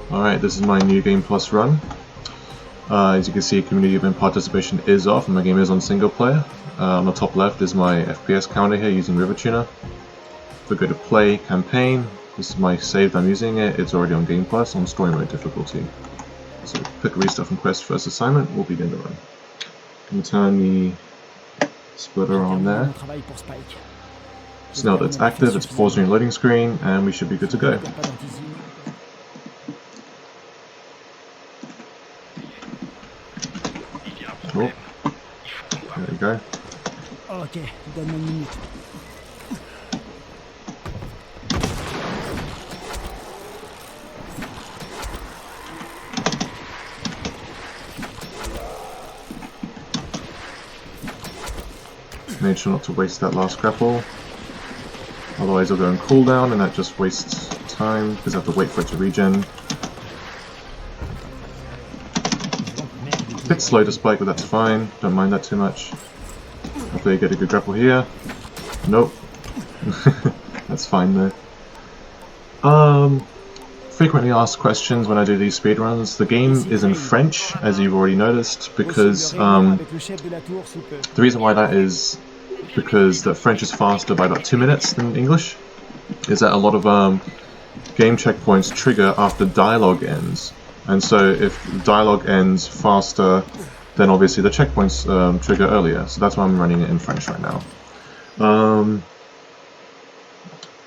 Alright, this is my New Game Plus run. As you can see, community event participation is off and my game is on single player. On the top left is my FPS counter here using River Tuner. If we go to play campaign, this is my save I'm using it, it's already on Game Plus on story mode difficulty. So click restart from quest first assignment, we'll begin the run. Can turn the splitter on there. So now that it's active, it's pausing your loading screen and we should be good to go. Oh. There we go. Ok, donne-moi une minute. Made sure not to waste that last grapple. Otherwise it'll go on cooldown and that just wastes time because I have to wait for it to regen. Bit slow to spike, but that's fine. Don't mind that too much. Hopefully I get a good grapple here. Nope. That's fine though. Frequently asked questions when I do these speedruns. The game is in French, as you've already noticed, because the reason why that is because the French is faster by about 2 minutes than English. Is that a lot of game checkpoints trigger after dialogue ends. And so if dialogue ends faster, then obviously the checkpoints trigger earlier. So that's why I'm running it in French right now.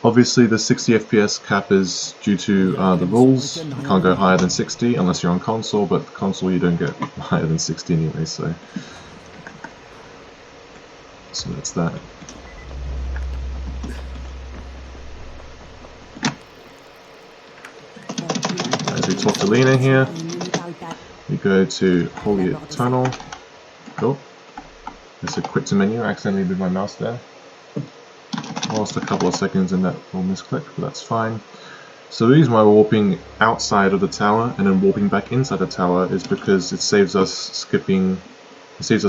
Obviously the 60 FPS cap is due to the rules. You can't go higher than 60 unless you're on console, but console you don't get higher than 60 anyway, so that's that. As we talk to Lena here, we go to Holy Eternal. Oh, there's a quick to menu. I accidentally moved my mouse there. Lost a couple of seconds in that little misclick, but that's fine. So the reason why we're warping outside of the tower and then warping back inside the tower is because it saves us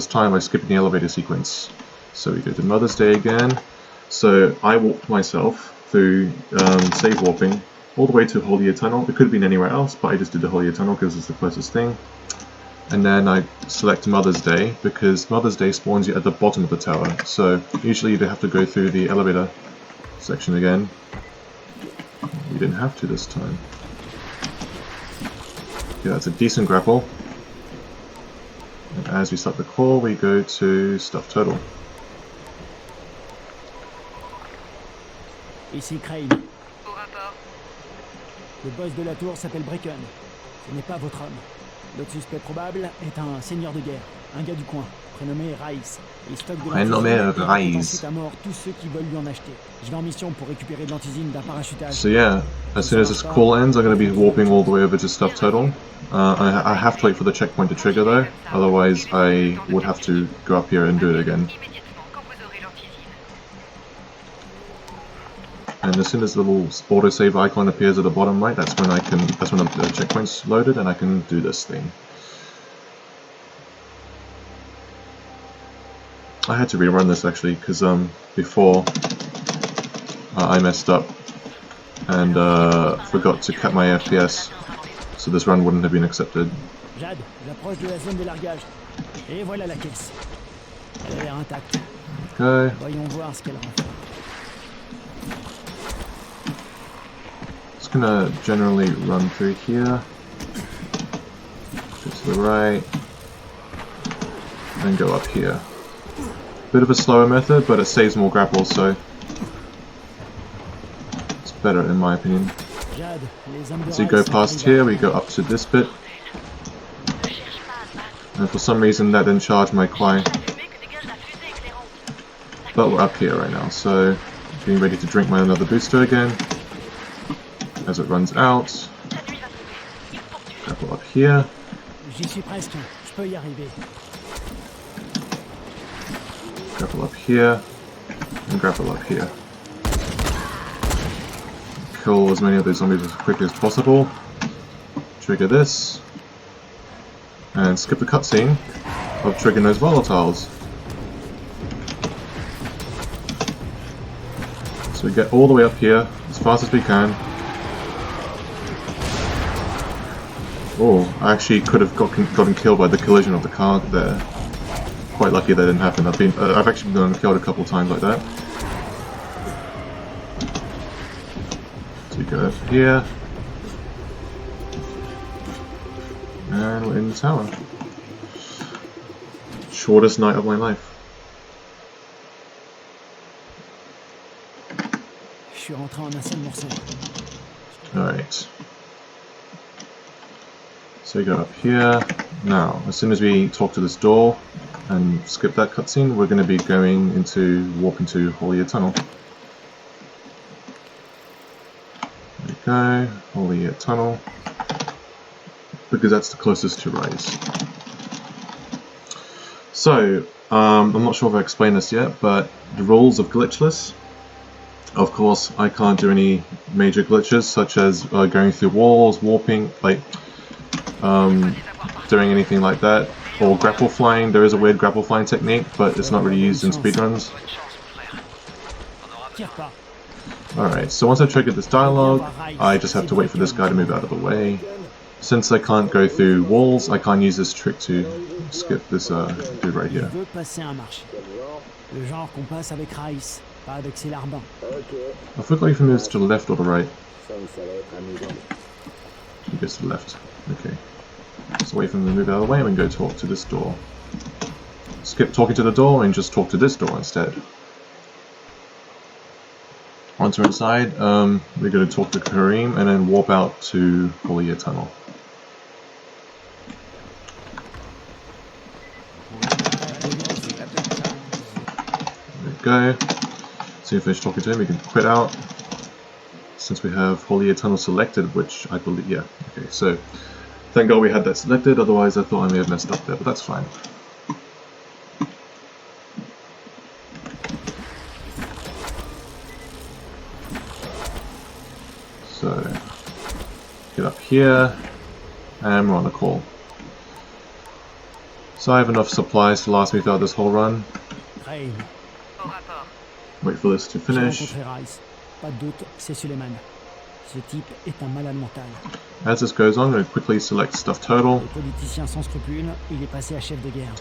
time by skipping the elevator sequence. So we go to Mother's Day again. So I warped myself through save warping all the way to Holy Eternal. It could have been anywhere else, but I just did the Holy Eternal because it's the closest thing. And then I select Mother's Day because Mother's Day spawns you at the bottom of the tower. So usually you'd have to go through the elevator section again. We didn't have to this time. Yeah, that's a decent grapple. And as we start the call, we go to Stuff Total. Ici Crane. Au rapport. Le boss de la tour s'appelle Bracken. Ce n'est pas votre homme. L'autre suspect probable est un seigneur de guerre, un gars du coin, prénommé Raïs. Il stocke de l'antisine ensuite à mort tous ceux qui veulent lui en acheter. Je vais en mission pour récupérer de l'antisine d'un parachutage. So yeah, as soon as this call ends, I'm going to be warping all the way over to Stuff Total. I have to wait for the checkpoint to trigger though, otherwise I would have to go up here and do it again. And as soon as the little autosave icon appears at the bottom right, that's when the checkpoint's loaded and I can do this thing. I had to rerun this actually because before I messed up and forgot to cap my FPS, so this run wouldn't have been accepted. Jade, j'approche de la zone de largage. Et voilà la caisse. Elle a l'air intacte. Okay. Voyons voir ce qu'elle renferme. Just gonna generally run through here, go to the right, and go up here. Bit of a slower method, but it saves more grapple, so it's better in my opinion. As you go past here, we go up to this bit, and for some reason that didn't charge my Kwai, but we're up here right now, so getting ready to drink my another booster again. As it runs out, grapple up here. J'y suis presque, je peux y arriver. Grapple up here, and grapple up here. Kill as many of those zombies as quickly as possible. Trigger this, and skip the cutscene of triggering those volatiles. So we get all the way up here as fast as we can. Oh, I actually could have gotten killed by the collision of the car there. Quite lucky that didn't happen. I've actually been killed a couple times like that. So we go up here. And we're in the tower. Shortest night of my life. Alright. So we go up here. Now, as soon as we talk to this door and skip that cutscene, we're going to be going into warp into Holier Tunnel. There we go, Holier Tunnel, because that's the closest to Rise. So, I'm not sure if I explained this yet, but the rules of Glitchless. Of course, I can't do any major glitches, such as going through walls, warping, like doing anything like that, or grapple flying. There is a weird grapple flying technique, but it's not really used in speedruns. Alright, so once I've triggered this dialogue, I just have to wait for this guy to move out of the way. Since I can't go through walls, I can't use this trick to skip this dude right here. I forgot if he moves to the left or the right. He goes to the left. Okay. Just wait for him to move out of the way and we can go talk to this door. Skip talking to the door and just talk to this door instead. Once we're inside, we're going to talk to Kareem and then warp out to Holier Tunnel. There we go. So you finish talking to him, we can quit out. Since we have Holier Tunnel selected, which I believe, yeah. Okay, so thank God we had that selected, otherwise I thought I may have messed up there, but that's fine. So, get up here, and we're on a call. So I have enough supplies to last me throughout this whole run. Wait for this to finish. As this goes on, we quickly select stuff total.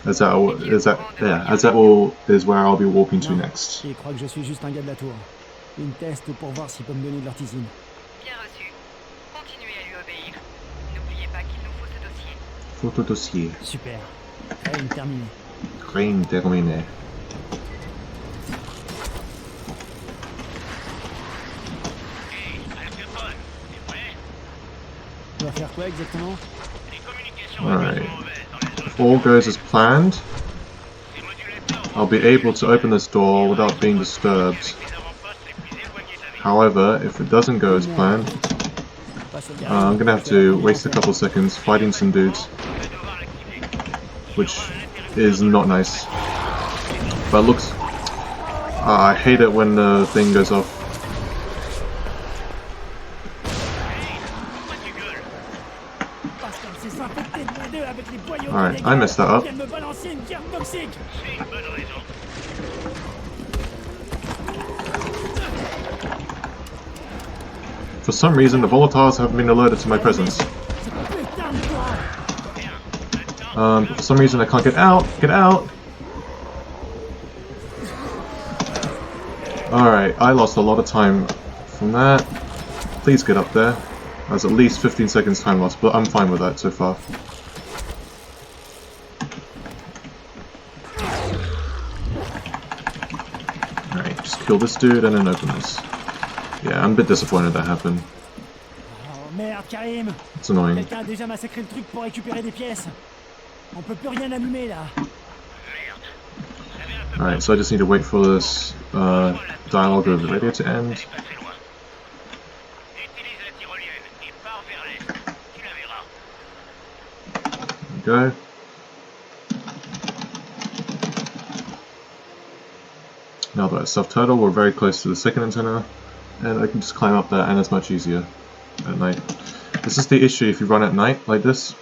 As that is where I'll be warping to next. Photo dossier. Super. Crane terminé. Crane terminé. On va faire quoi exactement? Alright. If all goes as planned, I'll be able to open this door without being disturbed. However, if it doesn't go as planned, I'm gonna have to waste a couple seconds fighting some dudes, which is not nice. But it looks... I hate it when the thing goes off. Alright, I messed that up. For some reason, the volatiles haven't been alerted to my presence. But for some reason, I can't get out. Get out! Alright, I lost a lot of time from that. Please get up there. That's at least 15 seconds time lost, but I'm fine with that so far. Alright, just kill this dude and then open this. Yeah, I'm a bit disappointed that happened. Oh merde, Karim! It's annoying. Quelqu'un a déjà massacré le truc pour récupérer des pièces. On peut plus rien allumer là. Alright, so I just need to wait for this dialogue over the radio to end. There we go. Now that it's self-total, we're very close to the second antenna, and I can just climb up there, and it's much easier at night. This is the issue if you run at night like this.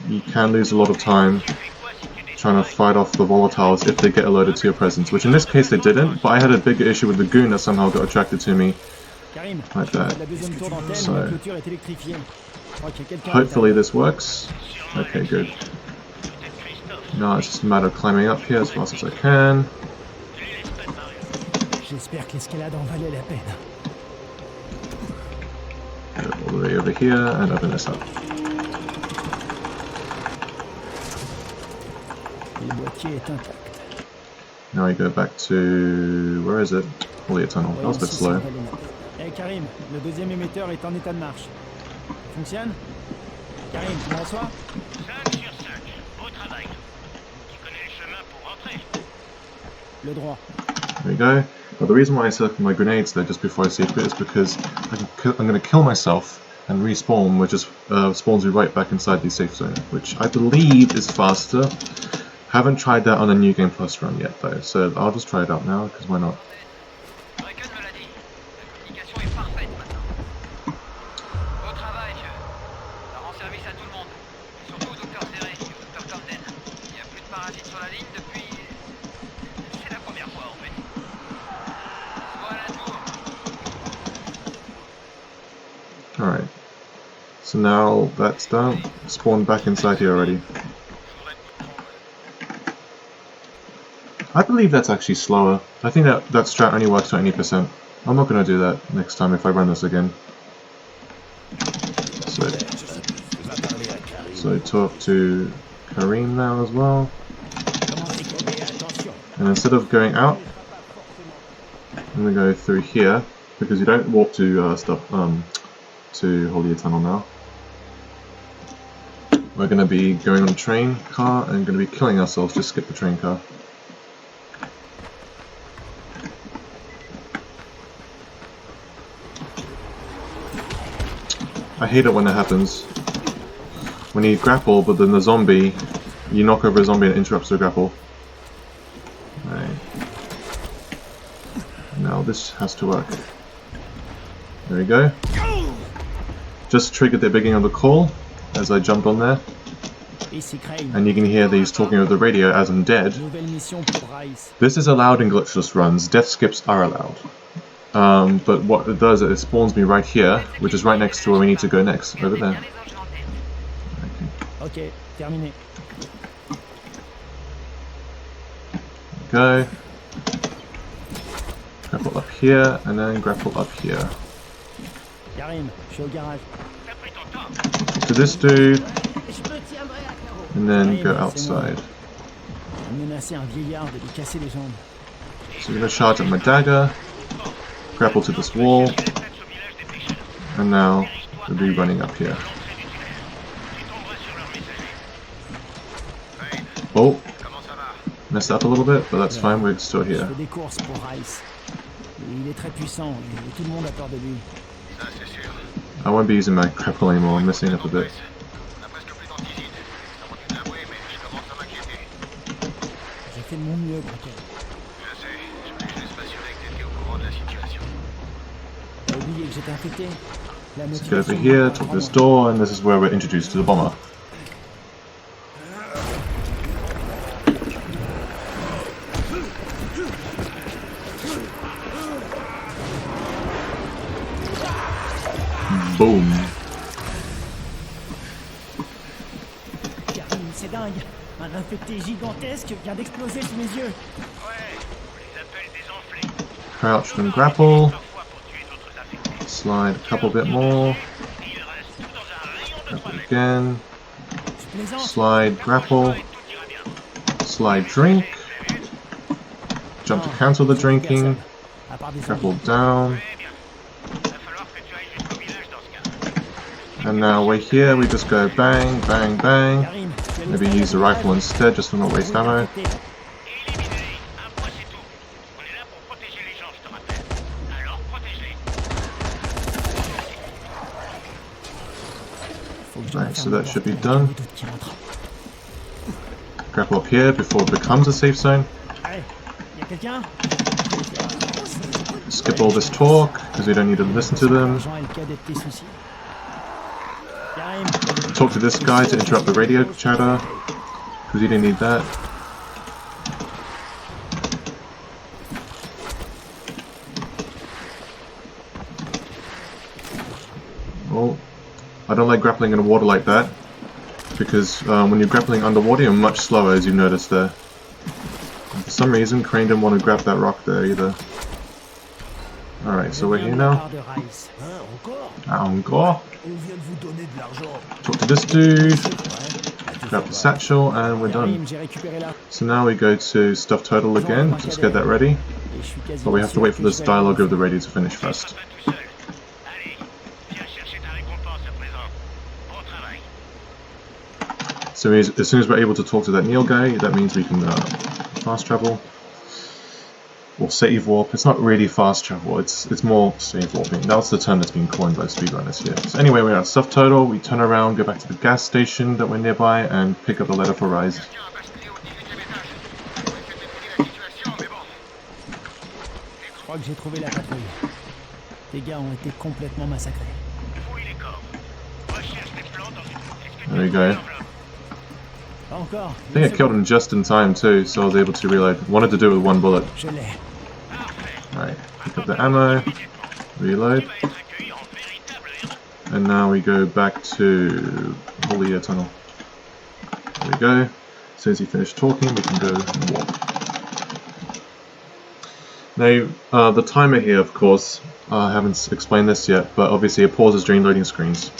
You can lose a lot of time trying to fight off the volatiles if they get alerted to your presence, which in this case they didn't, but I had a bigger issue with the goon that somehow got attracted to me like that. So Hopefully this works. Okay, good. Now it's just a matter of climbing up here as fast as I can. J'espère que l'escalade en valait la peine. Go all the way over here and open this up. Le boîtier est intact. Now we go back to... where is it? Holy Tunnel. That was a bit slow. Hey Karim, le deuxième émetteur est en état de marche. Ça fonctionne? Karim, tu me reçois? 5 sur 5. Beau travail. Qui connaît le chemin pour rentrer? Le droit. There we go. But the reason why I selected my grenades there just before I save it is because I'm going to kill myself and respawn, which just spawns me right back inside the safe zone, which I believe is faster. Haven't tried that on a New Game Plus run yet though, so I'll just try it out now, because why not? Breken me l'a dit. La communication est parfaite maintenant. Beau travail, vieux. Ça rend service à tout le monde. Surtout au docteur Serré et au docteur Camden. Il n'y a plus de parasites sur la ligne depuis... c'est la première fois en fait. Soit à la tour. Alright. So now that's done. Spawned back inside here already. I believe that's actually slower. I think that strat only works to 80%. I'm not going to do that next time if I run this again. So talk to Kareem now as well. And instead of going out, I'm going to go through here, because you don't warp to to Holy Tunnel now. We're going to be going on a train car and going to be killing ourselves. Just skip the train car. I hate it when that happens. When you grapple, but then the zombie, you knock over a zombie and it interrupts the grapple. Right. Now this has to work. There we go. Just triggered the beginning of the call as I jumped on there. And you can hear these talking over the radio as I'm dead. This is allowed in glitchless runs. Death skips are allowed. But what it does is it spawns me right here, which is right next to where we need to go next, over there. Okay, terminé. Go. Grapple up here, and then grapple up here. Karim, je suis au garage. To this dude, and then go outside. Menacer un vieillard de lui casser les jambes. So I'm going to charge up my dagger, grapple to this wall, and now we'll be running up here. Oh, messed up a little bit, but that's fine, we're still here. Des courses pour Rice. Il est très puissant et tout le monde a peur de lui. I won't be using my grapple anymore, I'm messing up a bit. J'ai fait de mon mieux, Bracken. T'as oublié que j'étais infecté? Let's get over here, talk to this door, and this is where we're introduced to the bomber. Boom. Karim, c'est dingue. Un infecté gigantesque vient d'exploser sous mes yeux. Ouais, on les appelle des enflés. Crouch and grapple. Slide a couple bit more. Grapple again. Slide, grapple. Slide, drink. Jump to cancel the drinking. Grapple down. And now we're here, we just go bang, bang, bang. Maybe use the rifle instead, just to not waste ammo. Right, so that should be done. Grapple up here before it becomes a safe zone. Skip all this talk, because we don't need to listen to them. Talk to this guy to interrupt the radio chatter, because you didn't need that. Oh, I don't like grappling in the water like that, because when you're grappling underwater you're much slower, as you've noticed there. And for some reason Crane didn't want to grab that rock there either. Alright, so we're here now. Encore. Talk to this dude. Grab the satchel and we're done. So now we go to Stuff Total again. Let's get that ready. But we have to wait for this dialogue of the radio to finish first. So as soon as we're able to talk to that Neil guy, that means we can fast travel. Or save warp. It's not really fast travel, it's more save warping. That's the term that's been coined by speedrunners here. So anyway, we're at Stuff Total, we turn around, go back to the gas station that we're nearby, and pick up the letter for Rise. There we go. I think I killed him just in time too, so I was able to reload. Wanted to do it with one bullet. Alright, pick up the ammo, reload, and now we go back to Holy Air Tunnel. There we go. As soon as he finished talking, we can go and walk. Now, the timer here, of course, I haven't explained this yet, but obviously it pauses during loading screens.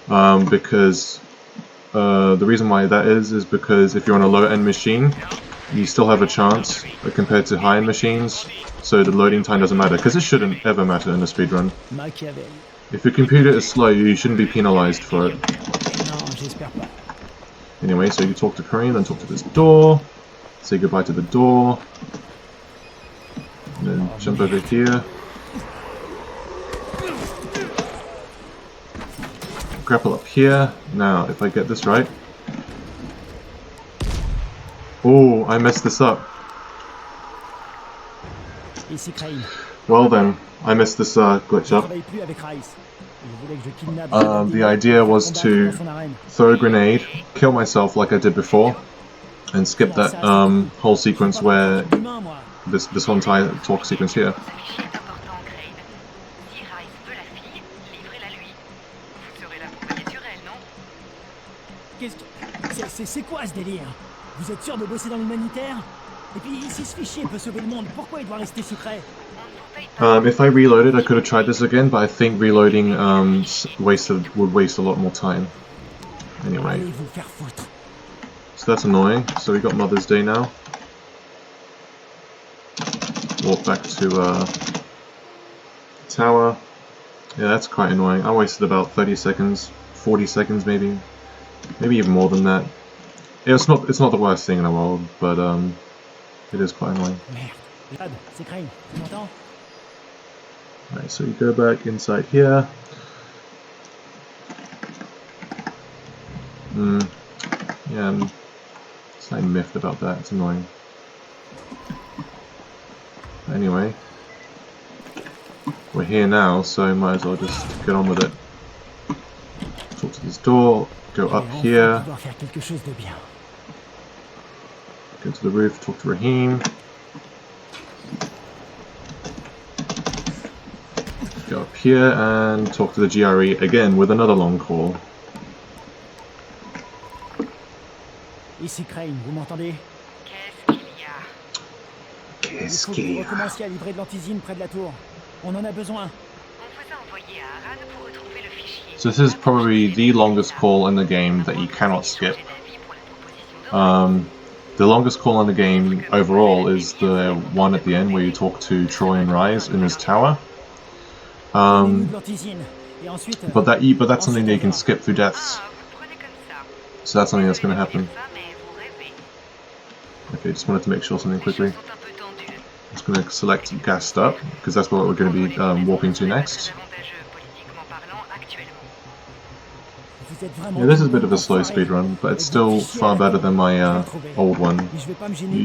Because the reason why that is because if you're on a low-end machine, you still have a chance compared to high-end machines. So the loading time doesn't matter, because it shouldn't ever matter in a speedrun. If your computer is slow, you shouldn't be penalized for it. Anyway, so you talk to Kareem, then talk to this door, say goodbye to the door, and then jump over here. Grapple up here. Now, if I get this right... Oh, I messed this up. Well then, I missed this glitch up. The idea was to throw a grenade, kill myself like I did before, and skip that whole sequence where this whole entire talk sequence here. C'est quoi ce délire? Vous êtes sûr de bosser dans l'humanitaire? Et puis si ce fichier peut sauver le monde, pourquoi il doit rester secret? If I reloaded, I could have tried this again, but I think reloading would waste a lot more time. Anyway, so that's annoying. So we got Mother's Day now. Walk back to tower. Yeah, that's quite annoying. I wasted about 30 seconds, 40 seconds maybe even more than that. Yeah, it's not the worst thing in the world, but it is quite annoying. Alright, so you go back inside here. Yeah, I'm slightly miffed about that, it's annoying. Anyway, we're here now, so might as well just get on with it. Talk to this door, go up here. Go to the roof, talk to Raheem. Go up here and talk to the GRE again with another long call. Ici Crane, vous m'entendez? Qu'est-ce qu'il y a? Vous commenciez à livrer de l'antisine près de la tour. On en a besoin. So this is probably the longest call in the game that you cannot skip. The longest call in the game overall is the one at the end where you talk to Troy and Rise in his tower. But that's something that you can skip through deaths. So that's something that's going to happen. Okay, just wanted to make sure something quickly. Just going to select Gassed Up, because that's what we're going to be warping to next. Yeah, this is a bit of a slow speedrun, but it's still far better than my old one,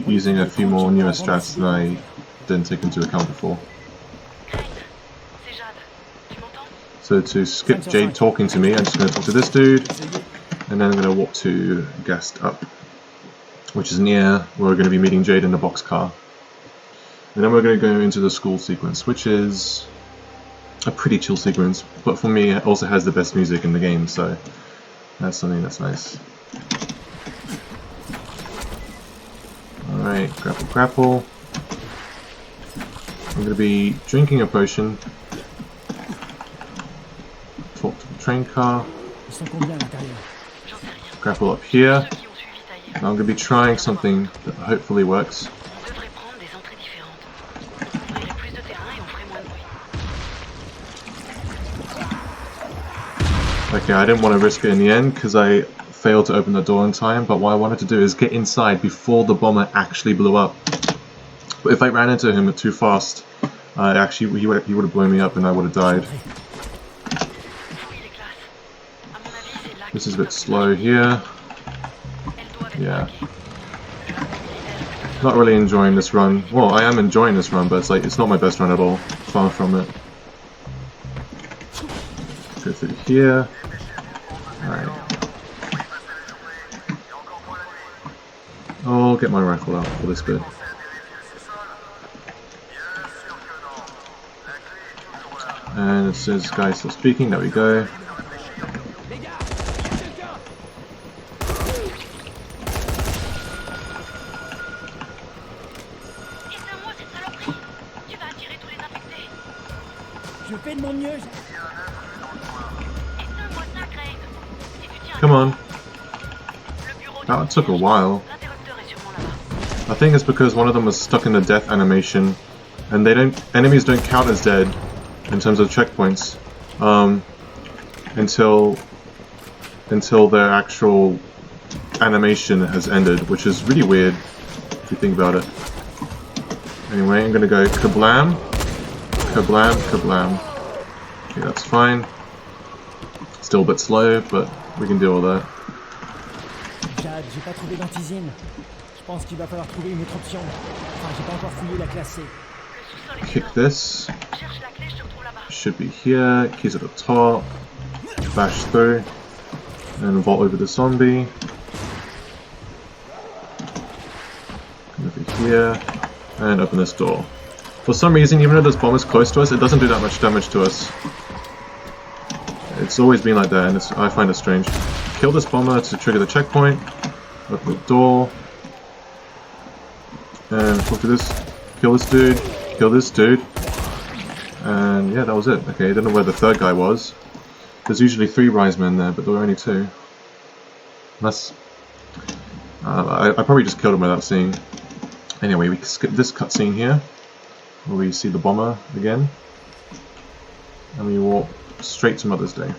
using a few more newer strats that I didn't take into account before. So to skip Jade talking to me, I'm just going to talk to this dude, and then I'm going to walk to Gassed Up, which is near where we're going to be meeting Jade in the boxcar. And then we're going to go into the school sequence, which is a pretty chill sequence, but for me it also has the best music in the game, so that's something that's nice. Alright, grapple grapple. I'm going to be drinking a potion. Talk to the train car. Grapple up here. Now I'm going to be trying something that hopefully works. Okay, I didn't want to risk it in the end because I failed to open the door in time, but what I wanted to do is get inside before the bomber actually blew up. But if I ran into him too fast, actually he would have blown me up and I would have died. This is a bit slow here. Yeah. Not really enjoying this run. Well, I am enjoying this run, but it's like it's not my best run at all. Far from it. Go through here. Alright. I'll get my rifle out for this bit. And it says guys still speaking, there we go. Come on. That took a while. I think it's because one of them was stuck in the death animation, and enemies don't count as dead in terms of checkpoints until their actual animation has ended, which is really weird if you think about it. Anyway, I'm gonna go kablam, kablam, kablam. Okay, that's fine. Still a bit slow, but we can deal with that. Jade, j'ai pas trouvé d'antisine. Je pense qu'il va falloir trouver une autre option. Enfin, j'ai pas encore fouillé la classe C. Kick this. Should be here. Keys at the top. Bash through. And vault over the zombie. Come over here. And open this door. For some reason, even though this bomb is close to us, it doesn't do that much damage to us. It's always been like that, and I find it strange. Kill this bomber to trigger the checkpoint. Open the door. And talk to this. Kill this dude. Kill this dude. And yeah, that was it. Okay, I don't know where the third guy was. There's usually 3 Rise Men there, but there were only 2. Unless... I probably just killed him without seeing. Anyway, we skip this cutscene here, where we see the bomber again. And we walk straight to Mother's Day.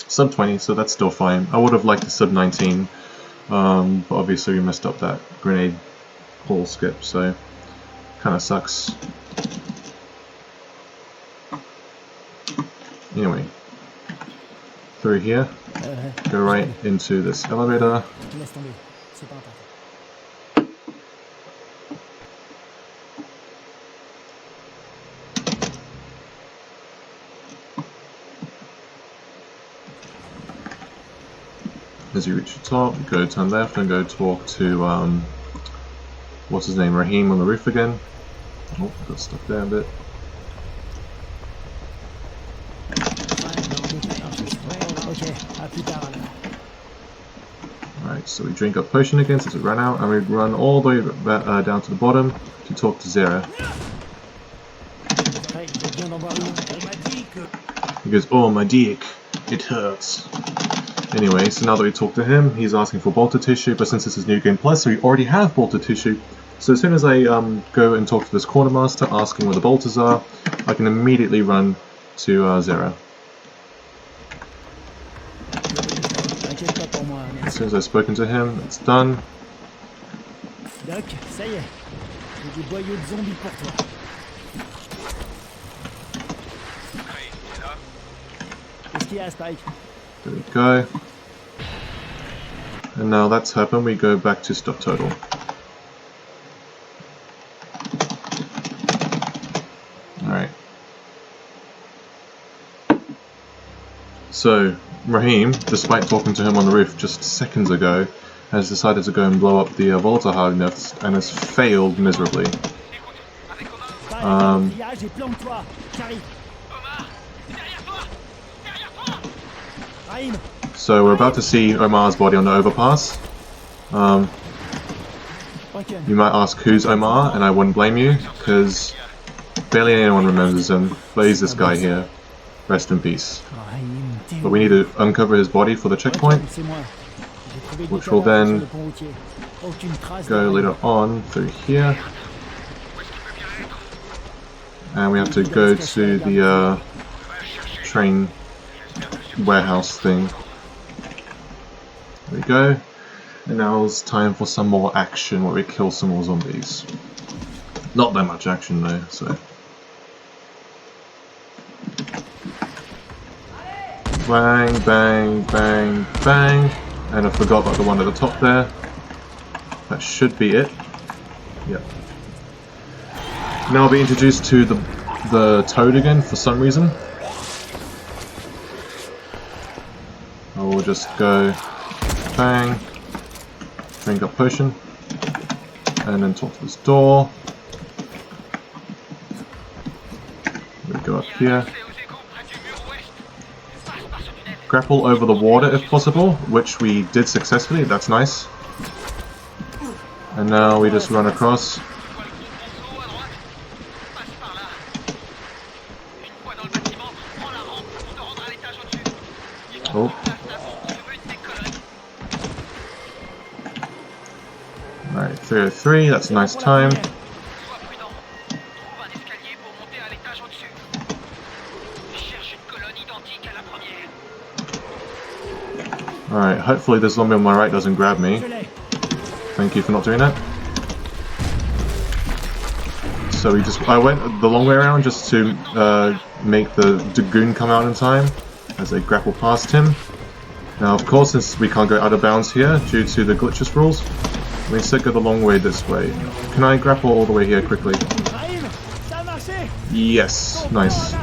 Sub 20, so that's still fine. I would have liked the sub 19, but obviously we messed up that grenade hole skip, so kind of sucks. Anyway, through here, go right into this elevator. As you reach the top, go turn left and go talk to, what's his name, Raheem on the roof again. Oh, got stuck there a bit. Alright, so we drink up potion again since it ran out, and we run all the way down to the bottom to talk to Zera. He goes, oh my dick, it hurts. Anyway, so now that we talked to him, he's asking for bolter tissue, but since this is New Game Plus, so we already have bolter tissue. So as soon as I go and talk to this quartermaster, asking where the bolters are, I can immediately run to Zera. As soon as I've spoken to him, it's done. Doc, ça y est, j'ai des boyaux de zombies pour toi. Qu'est-ce qu'il y a, Spike? There we go. And now that's happened, we go back to stop total. Alright. So, Raheem, despite talking to him on the roof just seconds ago, has decided to go and blow up the Voltahag nest and has failed miserably. So we're about to see Omar's body on the overpass. You might ask who's Omar, and I wouldn't blame you, because barely anyone remembers him, but he's this guy here. Rest in peace. But we need to uncover his body for the checkpoint, which will then go later on through here. And we have to go to the train warehouse thing. There we go. And now it's time for some more action where we kill some more zombies. Not that much action though, so. Bang, bang, bang, bang. And I forgot about the one at the top there. That should be it. Yep. Now I'll be introduced to the toad again for some reason. I will just go bang, drink up potion, and then talk to this door. We go up here. Grapple over the water if possible, which we did successfully, that's nice. And now we just run across. Oh. Alright, 303, that's a nice time. Alright, hopefully this zombie on my right doesn't grab me. Thank you for not doing that. So I went the long way around just to make the goon come out in time as they grapple past him. Now of course, since we can't go out of bounds here due to the Glitchless rules, we instead go the long way this way. Can I grapple all the way here quickly? Yes, nice.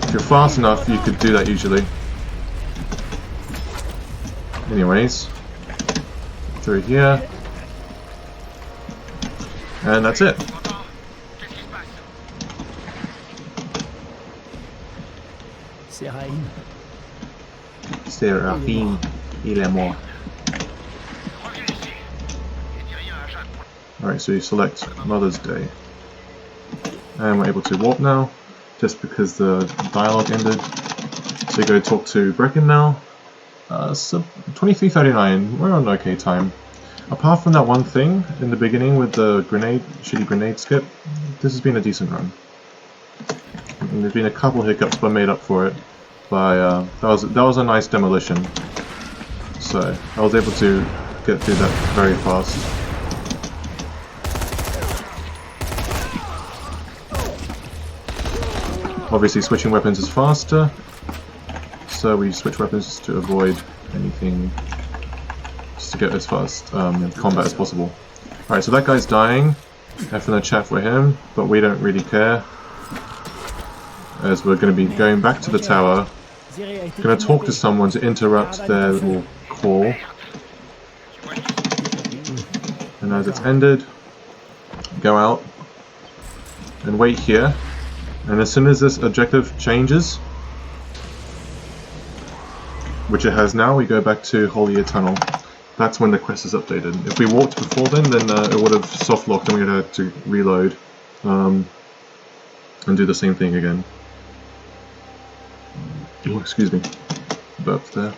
If you're fast enough, you could do that usually. Anyways, through here, and that's it. Seraphine, il est mort. Alright, so you select Mother's Day. And we're able to warp now, just because the dialogue ended. So you go talk to Brecken now. So 23:39, we're on okay time. Apart from that one thing in the beginning with the shitty grenade skip, this has been a decent run. And there's been a couple hiccups, but made up for it by that was a nice demolition. So I was able to get through that very fast. Obviously, switching weapons is faster. So we switch weapons to avoid anything, just to get as fast combat as possible. Alright, so that guy's dying. F in the chat for him, but we don't really care, as we're going to be going back to the tower. Going to talk to someone to interrupt their little call. And as it's ended, go out and wait here. And as soon as this objective changes, which it has now, we go back to Holier Tunnel. That's when the quest is updated. If we walked before then it would have soft locked and we would have had to reload and do the same thing again. Oh, excuse me. Burped there.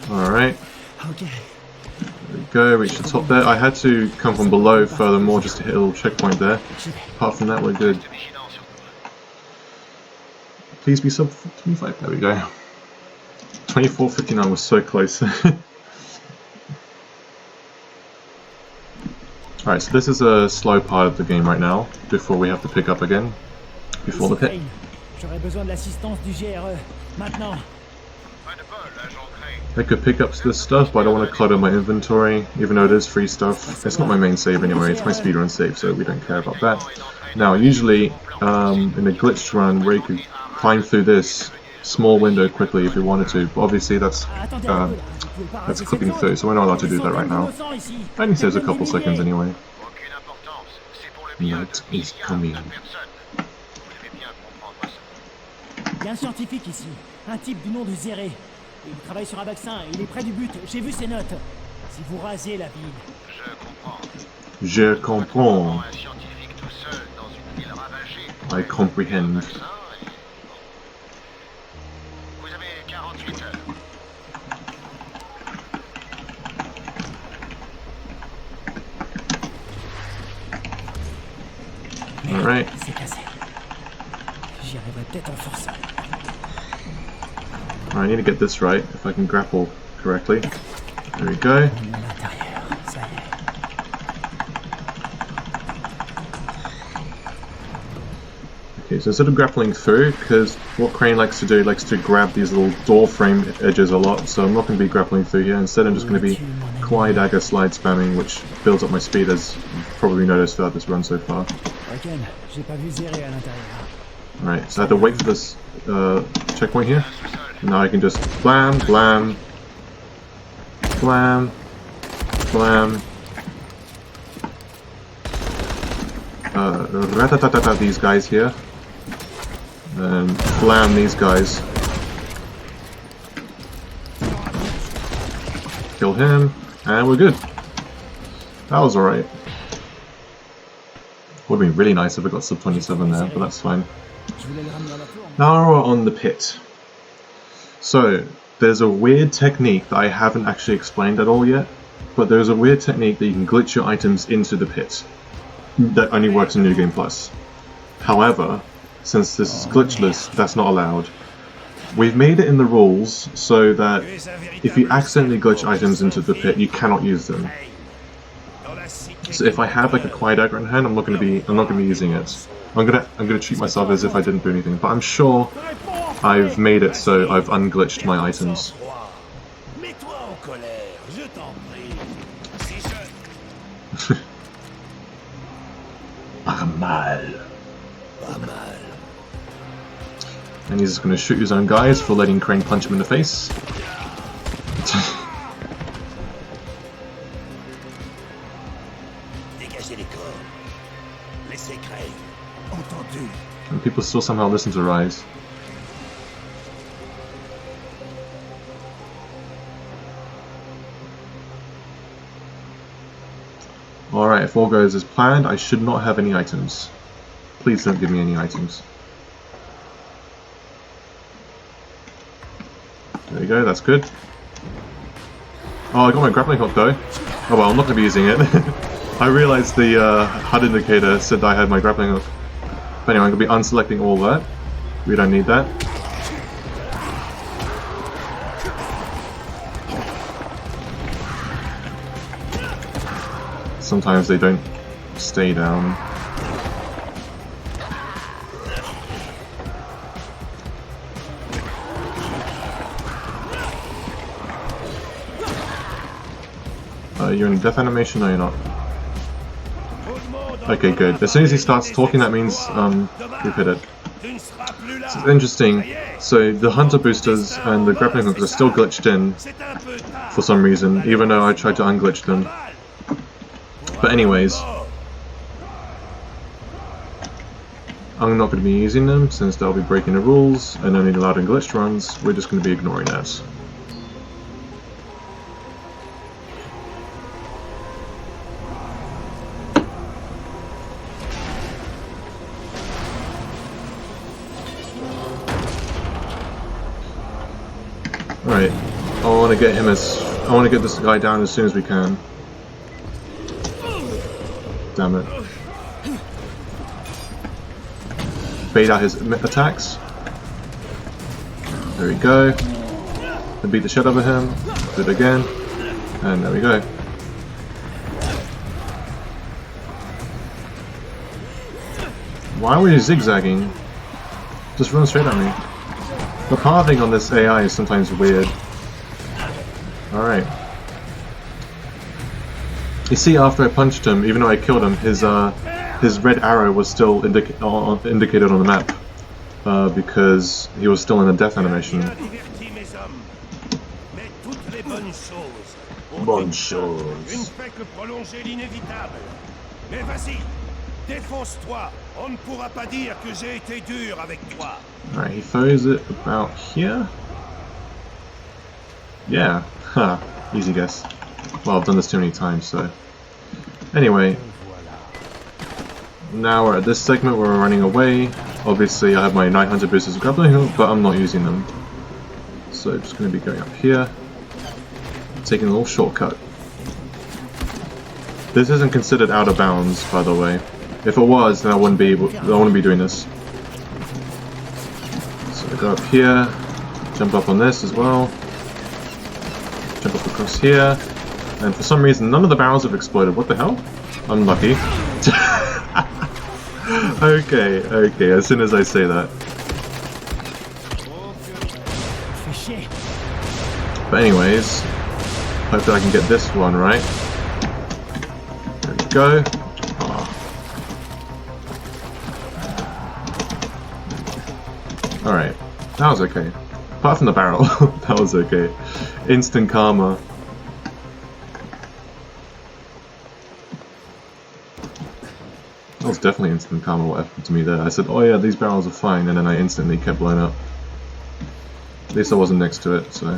Alright. Okay. There we go, reach the top there. I had to come from below furthermore just to hit a little checkpoint there. Apart from that, we're good. Please be sub 25. There we go. 24:59 was so close. Alright, so this is a slow part of the game right now, before we have to pick up again, before the pit. I could pick up this stuff, but I don't want to clutter my inventory, even though it is free stuff. It's not my main save anyway, it's my speedrun save, so we don't care about that. Now, usually, in a glitched run, where you could climb through this small window quickly if we wanted to, but obviously that's clipping through, so we're not allowed to do that right now. I think there's a couple seconds anyway. Night is coming. Il y a un scientifique ici, un type du nom de Zéré. Il travaille sur un vaccin et il est près du but, j'ai vu ses notes. Si vous rasez la ville... Je comprends. I comprehend. Vous avez 48 heures. Alright. C'est cassé. J'y arriverai peut-être en forçant. I need to get this right, if I can grapple correctly. There we go. Okay, so instead of grappling through, because what Crane likes to do, he likes to grab these little door frame edges a lot, so I'm not going to be grappling through here. Instead I'm just going to be Kawaii Dagger slide spamming, which builds up my speed, as you've probably noticed throughout this run so far. Alright, so I have to wait for this checkpoint here. Now I can just blam, blam, blam, blam. Ratatatata these guys here. And blam these guys. Kill him, and we're good. That was alright. Would have been really nice if I got sub 27 there, but that's fine. Now we're on the pit. So, there's a weird technique that I haven't actually explained at all yet, but there's a weird technique that you can glitch your items into the pit. That only works in New Game Plus. However, since this is glitchless, that's not allowed. We've made it in the rules so that if you accidentally glitch items into the pit, you cannot use them. So if I have like a Kawaii Dagger in hand, I'm not gonna be using it. I'm gonna treat myself as if I didn't do anything, but I'm sure I've made it so I've unglitched my items. And he's just going to shoot his own guys for letting Crane punch him in the face. And people still somehow listen to Rise. Alright, if all goes as planned, I should not have any items. Please don't give me any items. There you go, that's good. Oh, I got my grappling hook though. Oh well, I'm not going to be using it. I realized the HUD indicator said I had my grappling hook. But anyway, I'm going to be unselecting all that. We don't need that. Sometimes they don't stay down. You're in death animation? No, you're not. Okay, good. As soon as he starts talking, that means we've hit it. So it's interesting. So the hunter boosters and the grappling hooks are still glitched in for some reason, even though I tried to unglitch them. But anyways, I'm not going to be using them since they'll be breaking the rules and only allowed in glitched runs. We're just going to be ignoring that. Right, I want to get this guy down as soon as we can. Damn it. Bait out his attacks. There we go. And beat the shit out of him. Do it again. And there we go. Why were you zigzagging? Just run straight at me. The pathing on this AI is sometimes weird. Alright. You see, after I punched him, even though I killed him, his red arrow was still indicated on the map. because he was still in a death animation. Bonne chose. Mais vas-y, défonce-toi. On ne pourra pas dire que j'ai été dur avec toi. Alright, he throws it about here. Yeah, ha, easy guess. Well, I've done this too many times, so. Anyway, now we're at this segment where we're running away. Obviously, I have my 900 boosters of grappling hook, but I'm not using them. So, I'm just going to be going up here, taking a little shortcut. This isn't considered out of bounds, by the way. If it was, then I wouldn't be doing this. So I go up here, jump up on this as well, jump up across here, and for some reason none of the barrels have exploded. What the hell? Unlucky. Okay, as soon as I say that. But anyways, hope that I can get this one right. There we go. Alright, that was okay. Apart from the barrel, that was okay. Instant karma. That was definitely instant karma what happened to me there. I said, oh yeah, these barrels are fine, and then I instantly kept blowing up. At least I wasn't next to it, so.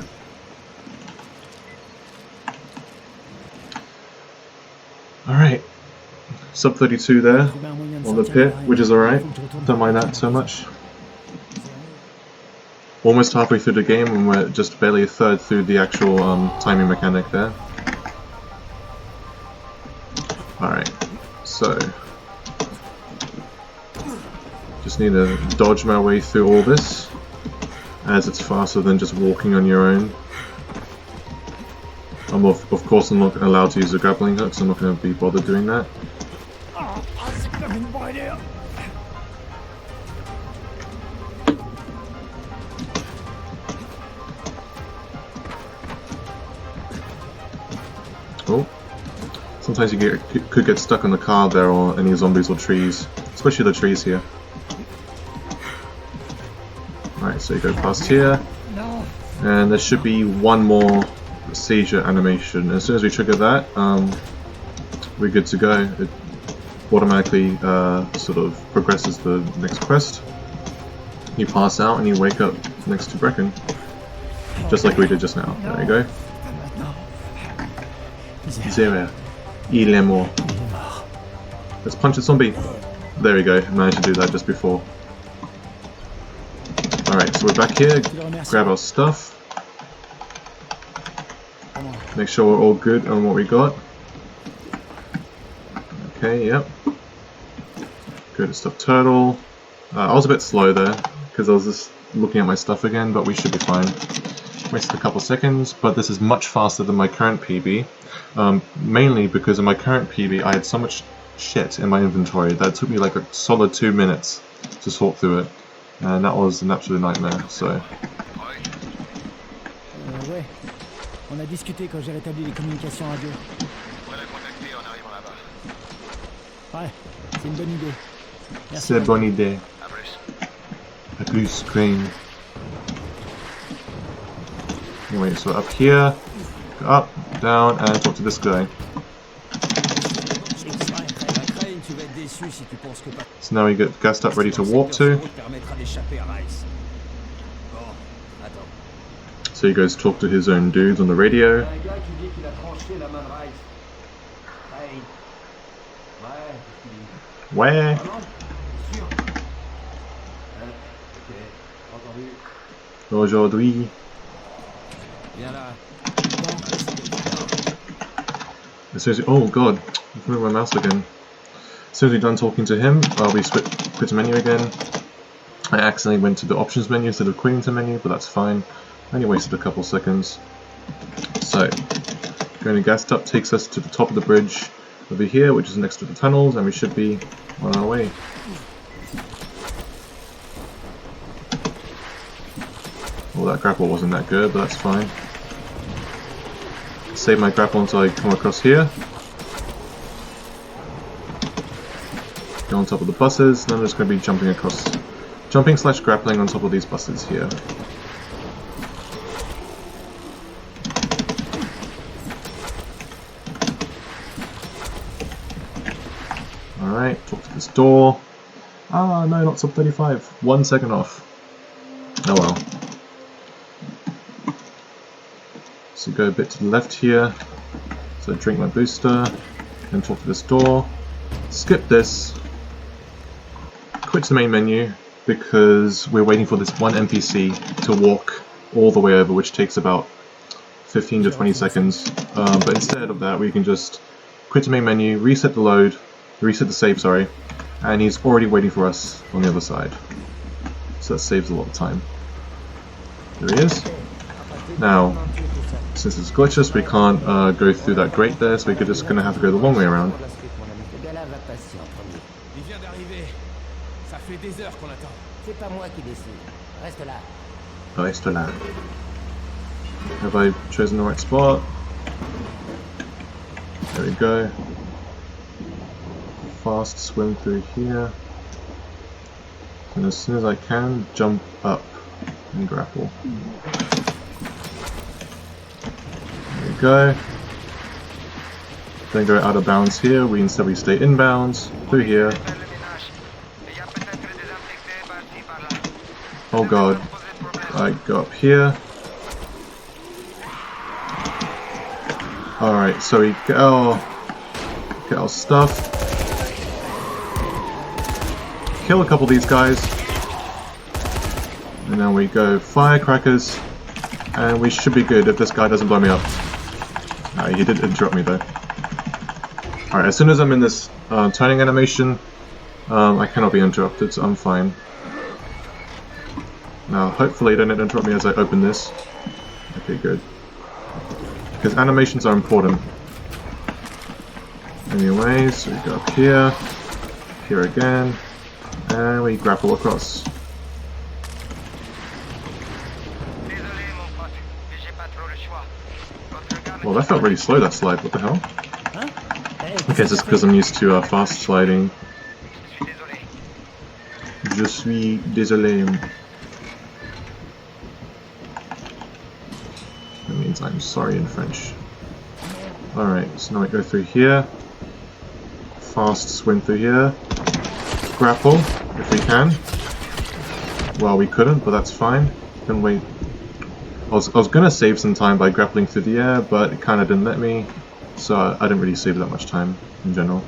Alright. Sub 32 there, on the pit, which is alright. Don't mind that so much. Almost halfway through the game, and we're just barely a third through the actual timing mechanic there. Alright, so just need to dodge my way through all this, as it's faster than just walking on your own. Of course I'm not allowed to use the grappling hook, so I'm not going to be bothered doing that. Oh, sometimes you could get stuck on the car there, or any zombies or trees, especially the trees here. Alright, so you go past here, and there should be one more seizure animation. As soon as we trigger that, we're good to go. It automatically sort of progresses the next quest. You pass out and you wake up next to Brecken, just like we did just now. There you go. Zero. Il est mort. Let's punch a zombie. There we go. Managed to do that just before. Alright, so we're back here. Grab our stuff. Make sure we're all good on what we got. Okay, yep. Go to Stuffed Turtle. I was a bit slow there, because I was just looking at my stuff again, but we should be fine. Wasted a couple seconds, but this is much faster than my current PB. Mainly because in my current PB I had so much shit in my inventory that it took me like a solid 2 minutes to sort through it. And that was an absolute nightmare, so... Ouais. On a discuté quand j'ai rétabli les communications radio. On va la contacter en arrivant là-bas. Ouais, c'est une bonne idée. C'est une bonne idée. A plus. A plus Crane. Anyway, so up here, go up, down, and talk to this guy. So now we get gassed up, ready to warp to. So he goes talk to his own dudes on the radio. Where? Aujourd'hui. As soon as oh god, I've moved my mouse again. As soon as we're done talking to him, we quit the menu again. I accidentally went to the options menu instead of quitting the menu, but that's fine. I only wasted a couple seconds. So, going to gassed up takes us to the top of the bridge over here, which is next to the tunnels, and we should be on our way. Well, that grapple wasn't that good, but that's fine. Save my grapple until I come across here. Go on top of the buses, and I'm just going to be jumping across jumping / grappling on top of these buses here. Alright, talk to this door. Ah, no, not sub 35. 1 second off. Oh well. So go a bit to the left here. So drink my booster. Then talk to this door. Skip this. Quit to the main menu because we're waiting for this one NPC to walk all the way over, which takes about 15 to 20 seconds. But instead of that, we can just quit to main menu, reset the save, sorry, and he's already waiting for us on the other side. So that saves a lot of time. There he is. Now, since it's glitchless, we can't go through that grate there, so we're just going to have to go the long way around. Il vient d'arriver. Ça fait des heures qu'on attend. C'est pas moi qui décide. Reste là. Reste là. Have I chosen the right spot? There we go. Fast swim through here. And as soon as I can, jump up and grapple. There we go. Then go out of bounds here. We stay inbounds through here. Oh god. I go up here. Alright, so we get our stuff. Kill a couple of these guys. And then we go firecrackers. And we should be good if this guy doesn't blow me up. He did interrupt me though. Alright, as soon as I'm in this turning animation, I cannot be interrupted, so I'm fine. Now, hopefully they don't interrupt me as I open this. Okay, good. Because animations are important. Anyways, so we go up here, here again, and we grapple across. Well, that felt really slow, that slide, what the hell? I guess it's because I'm used to fast sliding. Je suis désolé. That means I'm sorry in French. Alright, so now we go through here. Fast swim through here. Grapple, if we can. Well, we couldn't, but that's fine. Then wait. I was gonna save some time by grappling through the air, but it kinda didn't let me. So I didn't really save that much time in general.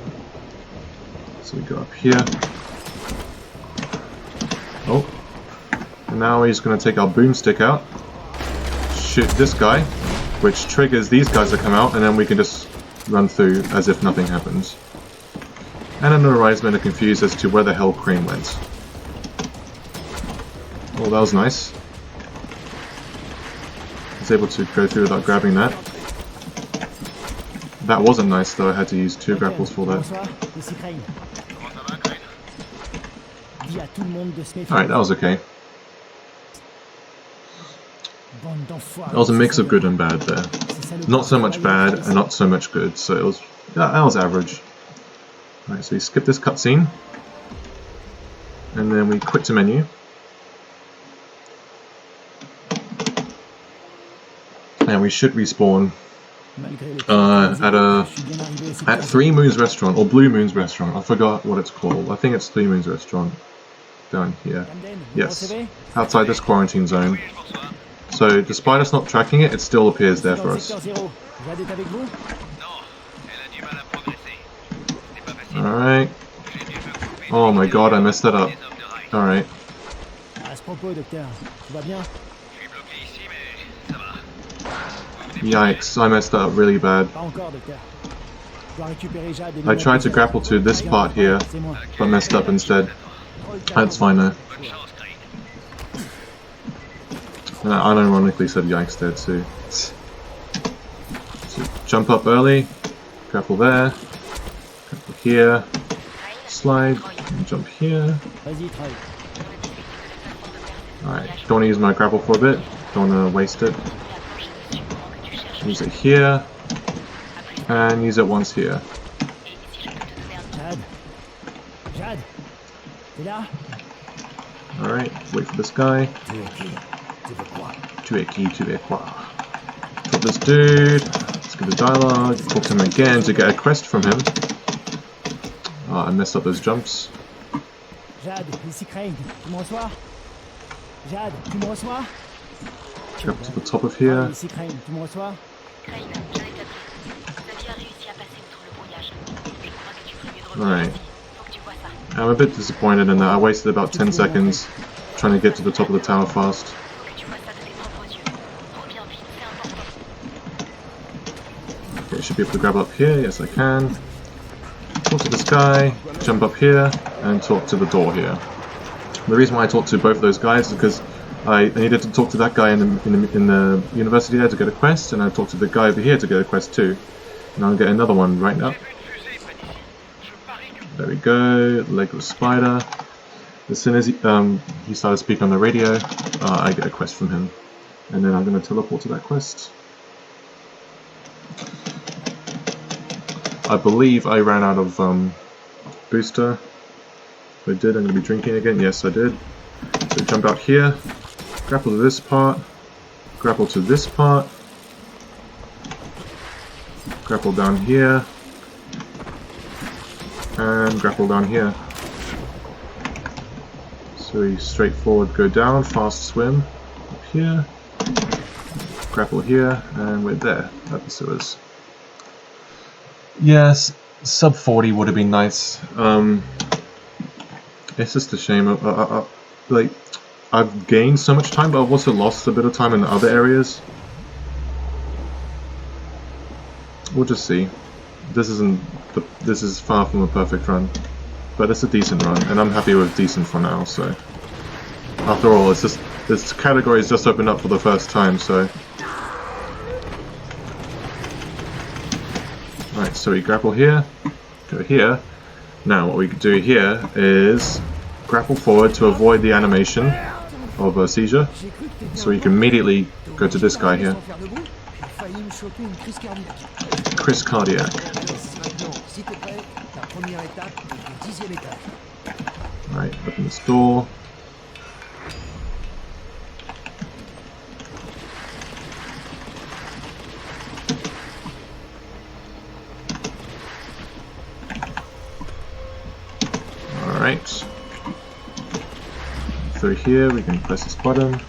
So we go up here. Oh. And now he's gonna take our boomstick out. Shoot this guy, which triggers these guys to come out, and then we can just run through as if nothing happens. And then the Horizon are confused as to where the hell Crane went. Oh, that was nice. I was able to go through without grabbing that. That wasn't nice though, I had to use 2 grapples for that. Alright, that was okay. That was a mix of good and bad there. Not so much bad and not so much good, so it was, yeah, that was average. Alright, so we skip this cutscene. And then we quit to menu. And we should respawn at 3 Moons Restaurant, or Blue Moons Restaurant. I forgot what it's called. I think it's 3 Moons Restaurant. Down here. Yes. Outside this quarantine zone. So, despite us not tracking it, it still appears there for us. Alright. Oh my god, I messed that up. Alright. Yikes, I messed that up really bad. I tried to grapple to this part here, but messed up instead. That's fine though. And I unironically said yikes there too. So jump up early, grapple there, grapple here, slide, and jump here. Alright, don't want to use my grapple for a bit, don't want to waste it. Use it here, and use it once here. Alright, wait for this guy. Tu es qui, tu es quoi? Talk this dude. Let's get a dialogue. Talk to him again to get a quest from him. I messed up those jumps. Jade, ici Crane. Tu me reçois? Jade, tu me reçois? Up to the top of here. Ici Crane, tu me reçois? Crane, je l'établis. Xavier a réussi à passer outre le brouillage. Je crois que tu ferais mieux de revenir Alright. ici. Faut que tu vois ça. I'm a bit disappointed in that. I wasted about 10 seconds trying to get to the top of the tower fast. Faut que tu vois ça de tes propres yeux. Reviens vite, c'est important. Okay, should be able to grab up here. Yes, I can. Talk to this guy, jump up here, and talk to the door here. The reason why I talked to both of those guys is because I needed to talk to that guy in the university there to get a quest, and I talked to the guy over here to get a quest too. And I'll get another one right now. There we go, legless spider. As soon as he started speaking on the radio, I get a quest from him. And then I'm going to teleport to that quest. I believe I ran out of booster. If I did, I'm going to be drinking again. Yes, I did. So jump out here, grapple to this part, grapple to this part, grapple down here, and grapple down here. So we straightforward go down, fast swim up here, grapple here, and we're there at the sewers. Yes, sub 40 would have been nice. It's just a shame. Like, I've gained so much time, but I've also lost a bit of time in the other areas. We'll just see. This is far from a perfect run, but it's a decent run, and I'm happy with decent for now. So, after all, it's just this category is just opened up for the first time. So, right. So we grapple here, go here. Now what we can do here is grapple forward to avoid the animation of a seizure, so you can immediately go to this guy here. Chris Cardiac. Right, open this door. Alright. Through here we can press this button.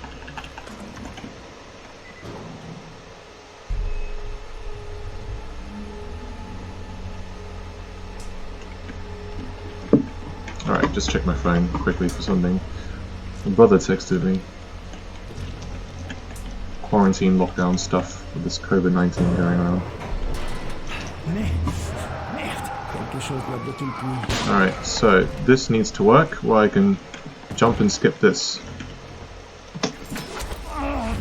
Alright, just check my phone quickly for something. My brother texted me. Quarantine lockdown stuff with this COVID-19 going around. Alright, so this needs to work where I can jump and skip this.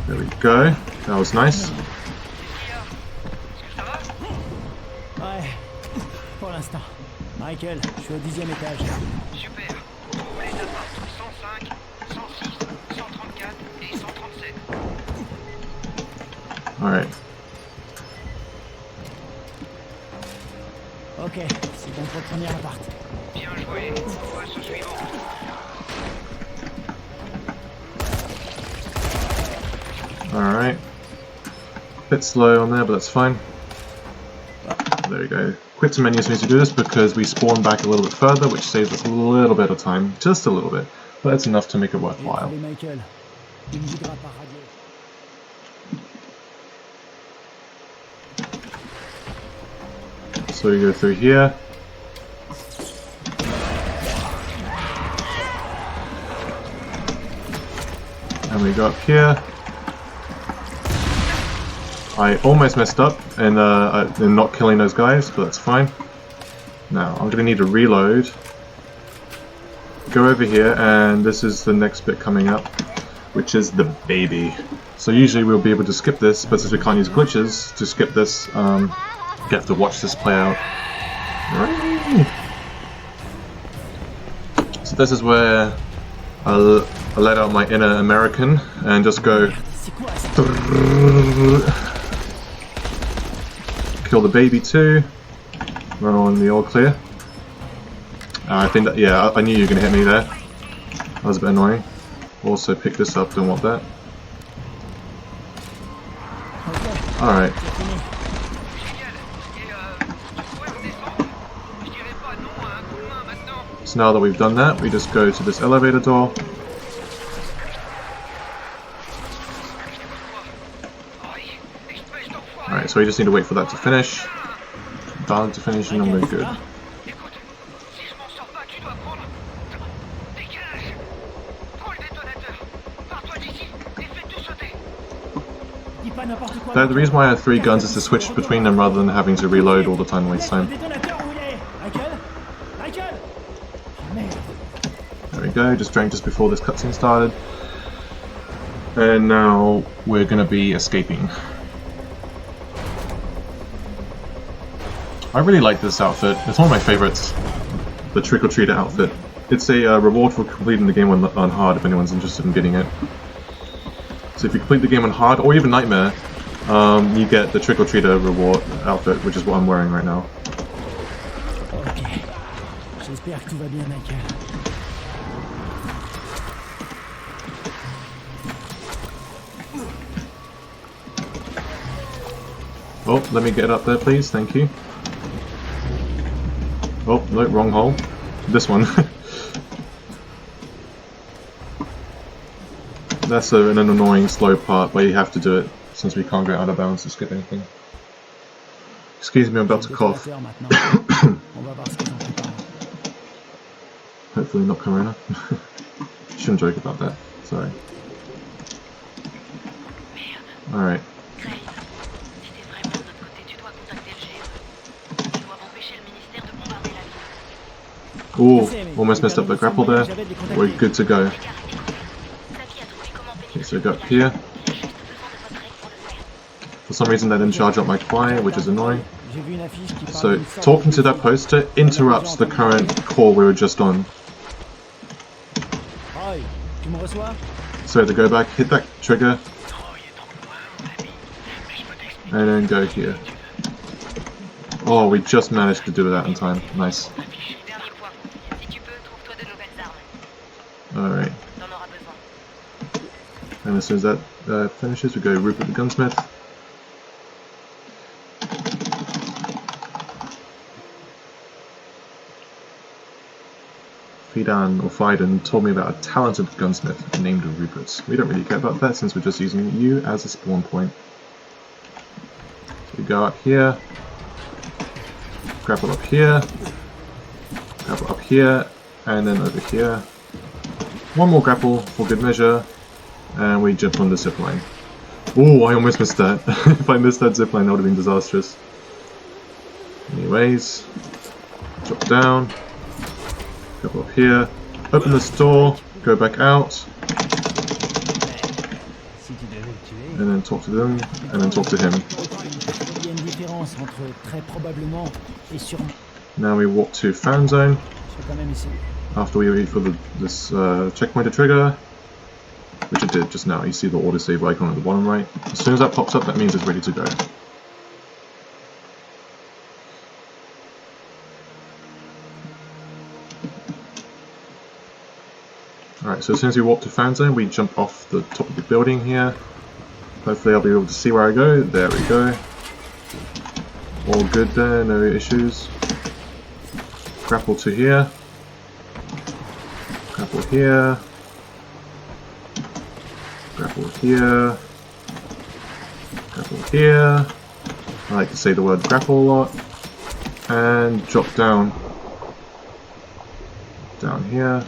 There we go. That was nice. Ouais, pour l'instant. Michael, je suis au 10e étage. Super. Ouvrez les apports 105, 106, 134 et 137. Alright. Ok, c'est donc votre premier appart. Bien joué. On passe au suivant. Alright. Bit slow on there, but that's fine. There we go. Quit to menus means to do this because we spawn back a little bit further, which saves us a little bit of time. Just a little bit. But it's enough to make it worthwhile. Michael, il me guidera par radio. So we go through here. And we go up here. I almost messed up in not killing those guys, but that's fine. Now, I'm going to need to reload. Go over here, and this is the next bit coming up, which is the baby. So usually we'll be able to skip this, but since we can't use glitches to skip this, you have to watch this play out. So this is where I let out my inner American and just go kill the baby too. Run on the all clear. I think that, yeah, I knew you were going to hit me there. That was a bit annoying. Also pick this up, don't want that. Ok, Alright, c'est fini. Génial. Et tu pourrais redescendre? Je dirais pas non à un coup de main maintenant. so now that we've done that, we just go to this elevator door. Oui, espèce d'enfoiré. Alright, so we just need to wait for that to finish. Done to finish, and then we're good. Écoute, si je m'en sors pas, tu dois prendre. Dégage. Prends le détonateur. Pars-toi d'ici et fais tout sauter. Dis pas n'importe quoi. The reason why I have 3 guns is to switch between them rather than having to reload all the time and waste Laisse le time. détonateur où il est. Michael? Michael? Oh, merde. There we go, just drank just before this cutscene started. And now we're gonna be escaping. I really like this outfit. It's one of my favorites. The trick-or-treater outfit. It's a reward for completing the game on hard if anyone's interested in getting it. So if you complete the game on hard, or even Nightmare, you get the trick-or-treater reward outfit, which is what I'm wearing right now. Ok. J'espère que tout va bien, Michael. Oh, let me get up there please, thank you. Oh, no, wrong hole. This one. That's an annoying slow part, but you have to do it since we can't go out of bounds to skip anything. Excuse me, I'm about to cough. Détonateur maintenant. On va voir ce qu'ils ont préparé. Hopefully not Corona. Shouldn't joke about that. Sorry. Alright. Grace, si t'es vraiment de notre côté, tu dois contacter le GE. Tu dois empêcher le ministère de bombarder la ville. Ooh, almost messed up the grapple there. We're good to go. Saki a trouvé comment Okay, so go up here. Il a juste besoin de votre aide pour le faire. For some reason that didn't charge up my fire, which is annoying. J'ai vu une affiche qui parle So d'une sorte talking de to that poster interrupts the current call we were just on. Roy, tu me reçois? So to go back, hit that trigger, and then go here. Oh, we just managed to do that in time. Nice. Dernier point. Si tu peux, trouve-toi de nouvelles armes. Alright. T'en auras besoin. And as soon as that finishes, we go Rupert the Gunsmith. Fidan told me about a talented gunsmith named Rupert. We don't really care about that since we're just using you as a spawn point. So we go up here, grapple up here, grapple up here, and then over here. One more grapple for good measure, and we jump on the zipline. Oh, I almost missed that. If I missed that zipline, that would have been disastrous. Anyways, drop down. Go up here, open this door, go back out, and then talk to them, and then talk to him. Il y a une différence entre très probablement et sûrement. Now we walk to fan zone, Je vais quand même essayer. after we wait for this checkpoint to trigger, which it did just now. You see the autosave icon at the bottom right. As soon as that pops up, that means it's ready to go. Alright, so as soon as we walk to fan zone, we jump off the top of the building here. Hopefully I'll be able to see where I go. There we go. All good there, no issues. Grapple to here. Grapple here. Grapple here. Grapple here. I like to say the word grapple a lot. And drop down. Down here.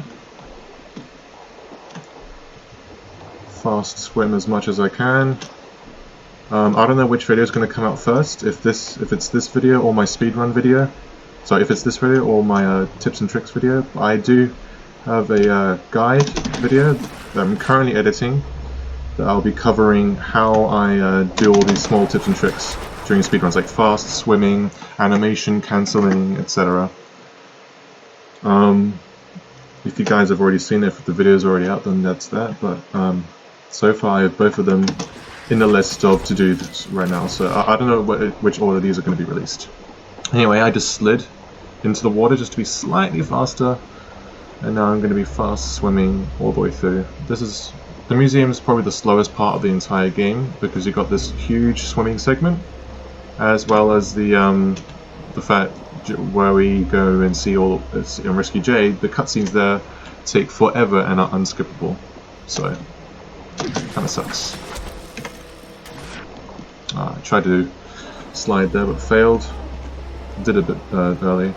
Fast swim as much as I can. I don't know which video is going to come out first, if it's this video or my speedrun video. Sorry, if it's this video or my tips and tricks video. I do have a guide video that I'm currently editing that I'll be covering how I do all these small tips and tricks during speedruns, like fast swimming, animation cancelling, etc. If you guys have already seen it, if the video is already out, then that's that, but so far I have both of them in the list of to do right now, so I don't know which order these are going to be released. Anyway, I just slid into the water just to be slightly faster, And now I'm going to be fast swimming all the way through. The museum is probably the slowest part of the entire game because you've got this huge swimming segment, as well as the fact where we go and see all and rescue Jade. The cutscenes there take forever and are unskippable, so kind of sucks. I tried to slide there but failed. Did a bit early.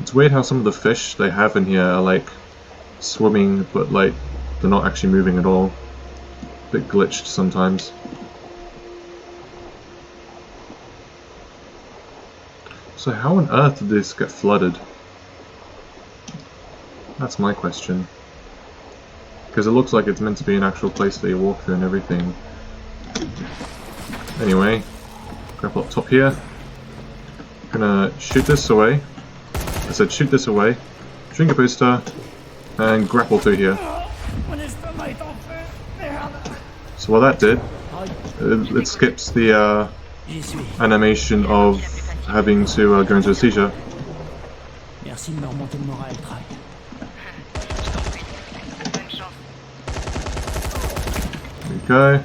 It's weird how some of the fish they have in here are like swimming, but like they're not actually moving at all. A bit glitched sometimes. So how on earth did this get flooded? That's my question. Because it looks like it's meant to be an actual place that you walk through and everything. Anyway, grab up top here. Gonna shoot this away. I said shoot this away, drink a booster, and grapple through here. So what that did, it skips the animation of having to go into a seizure. Merci de me remonter le moral, Track. There we go.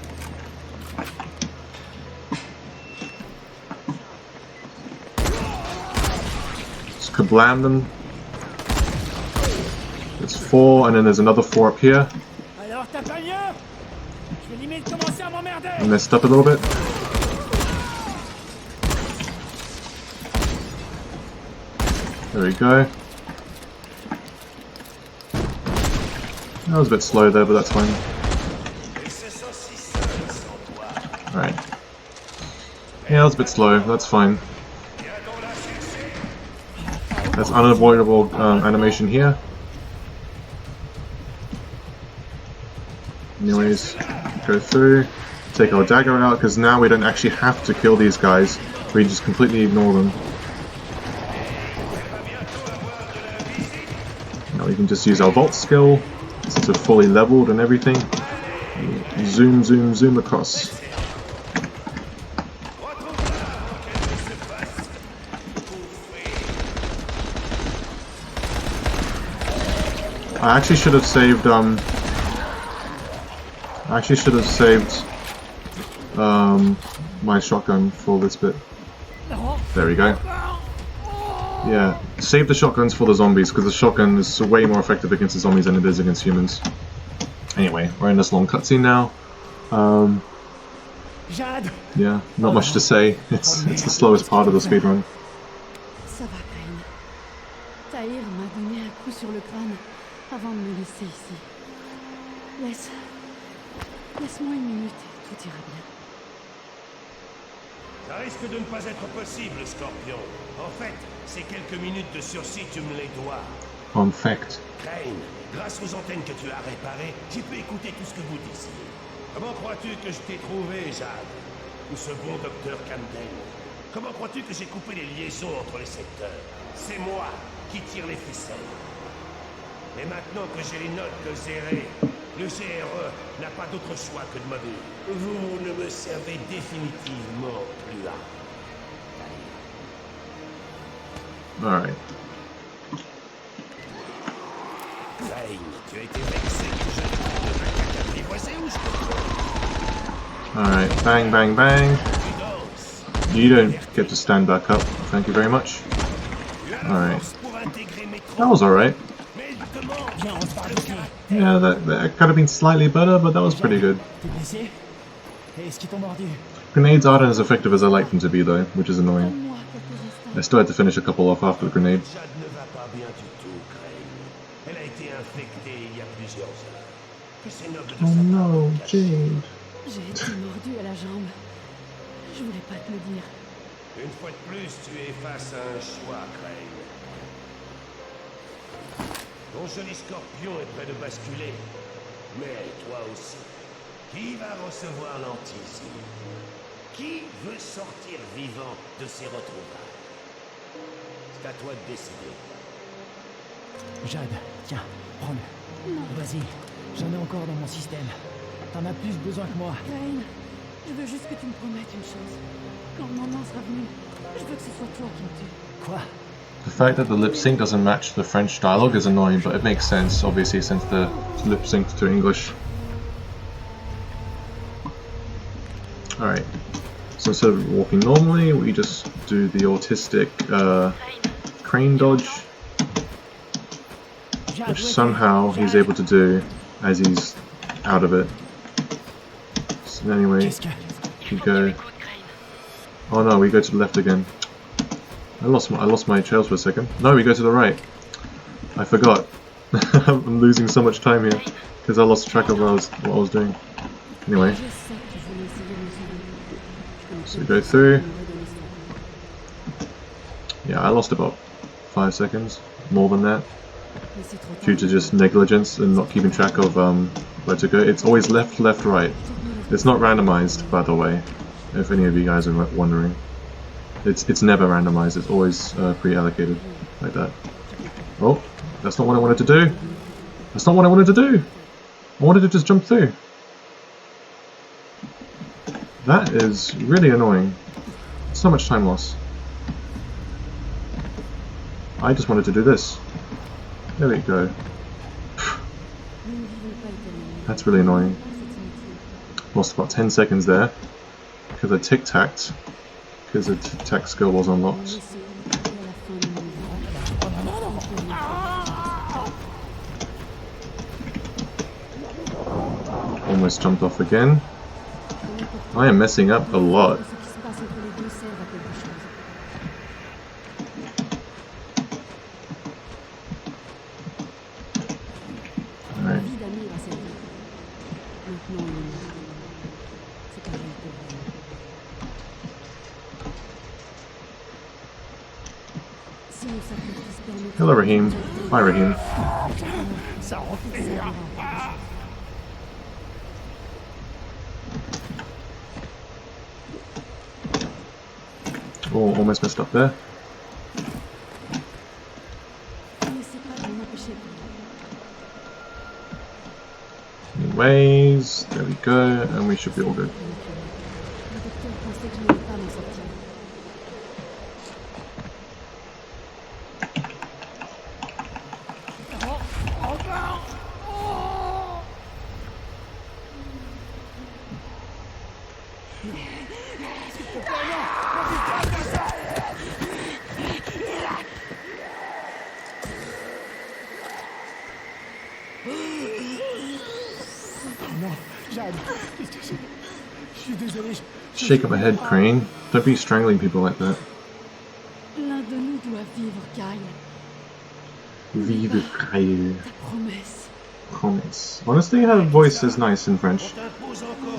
Just kablam them. There's 4, and then there's another 4 up here. I messed up a little bit. There we go. That was a bit slow there, but that's fine. Alright. Yeah, that was a bit slow, that's fine. That's unavoidable animation here. Anyways, go through, take our dagger out, because now we don't actually have to kill these guys. We just completely ignore them. Now we can just use our vault skill, since we're fully leveled and everything. Zoom, zoom, zoom across. I actually should have saved my shotgun for this bit. There we go. Yeah, save the shotguns for the zombies, because the shotgun is way more effective against the zombies than it is against humans. Anyway, we're in this long cutscene now. Yeah, not much to say. It's the slowest part of the speedrun. Ça va, Crane. Tahir m'a donné un coup sur le crâne avant de me laisser ici. Laisse-moi une minute, tout ira bien. Ça risque de ne pas être possible, Scorpion. En fait, ces quelques minutes de sursis, tu me les dois. En fait. Crane, grâce aux antennes que tu as réparées, j'ai pu écouter tout ce que vous disiez. Comment crois-tu que je t'ai trouvé, Jade? Ou ce bon docteur Camden? Comment crois-tu que j'ai coupé les liaisons entre les secteurs? C'est moi qui tire les ficelles. Et maintenant que j'ai les notes de Zéré, le GRE n'a pas d'autre choix que de m'obéir. Vous ne me servez définitivement plus à rien. Alright. Tu as été vexé que je ne pas apprivoisé ou je te... Alright, bang, bang, bang. You don't get to stand back up. Thank you very much. Alright. That was alright. Yeah, that could have been slightly better, but that was pretty good. Grenades aren't as effective as I like them to be though, which is annoying. I still had to finish a couple off after the grenade. Oh no, Jade. J'ai été mordu à la jambe. Je voulais pas te le dire. Une fois de plus, tu es face à un choix, Crane. Ton joli Scorpion est près de basculer. Mais toi aussi. Qui va recevoir l'antisie? Qui veut sortir vivant de ces retrouvailles? C'est à toi de décider. Jade, tiens, prends-le. Vas-y, j'en ai encore dans mon système. T'en as plus besoin que moi. Crane, je veux juste que tu me promettes une chose. Quand maman sera venue, je veux que ce soit toi qui me tue. Quoi? The fact that the lip sync doesn't match the French dialogue is annoying, but it makes sense, obviously, since the lip synced to English. Alright, so instead of walking normally, we just do the autistic crane dodge, which somehow he's able to do as he's out of it. So anyway, we go. Oh no, we go to the left again. I lost my trails for a second. No, we go to the right. I forgot. I'm losing so much time here because I lost track of what I was doing. Anyway, so we go through. Yeah, I lost about 5 seconds, more than that, due to just negligence and not keeping track of where to go. It's always left, left, right. It's not randomized, by the way, if any of you guys are wondering. It's never randomized, it's always pre-allocated, like that. Oh, that's not what I wanted to do! That's not what I wanted to do! I wanted to just jump through. That is really annoying. So much time loss. I just wanted to do this. There we go. That's really annoying. Lost about 10 seconds there because I tic-tacked. Because the tic-tac skill was unlocked. Almost jumped off again. I am messing up a lot. Alright. Hello, Raheem. Bye, Raheem. Oh, almost messed up there. Anyways, there we go, and we should be all good. Shake up my head, Crane. Don't be strangling people like that. L'un de nous doit vivre, Kyle. Vive Kyle. Promise. Honestly, her voice is nice in French.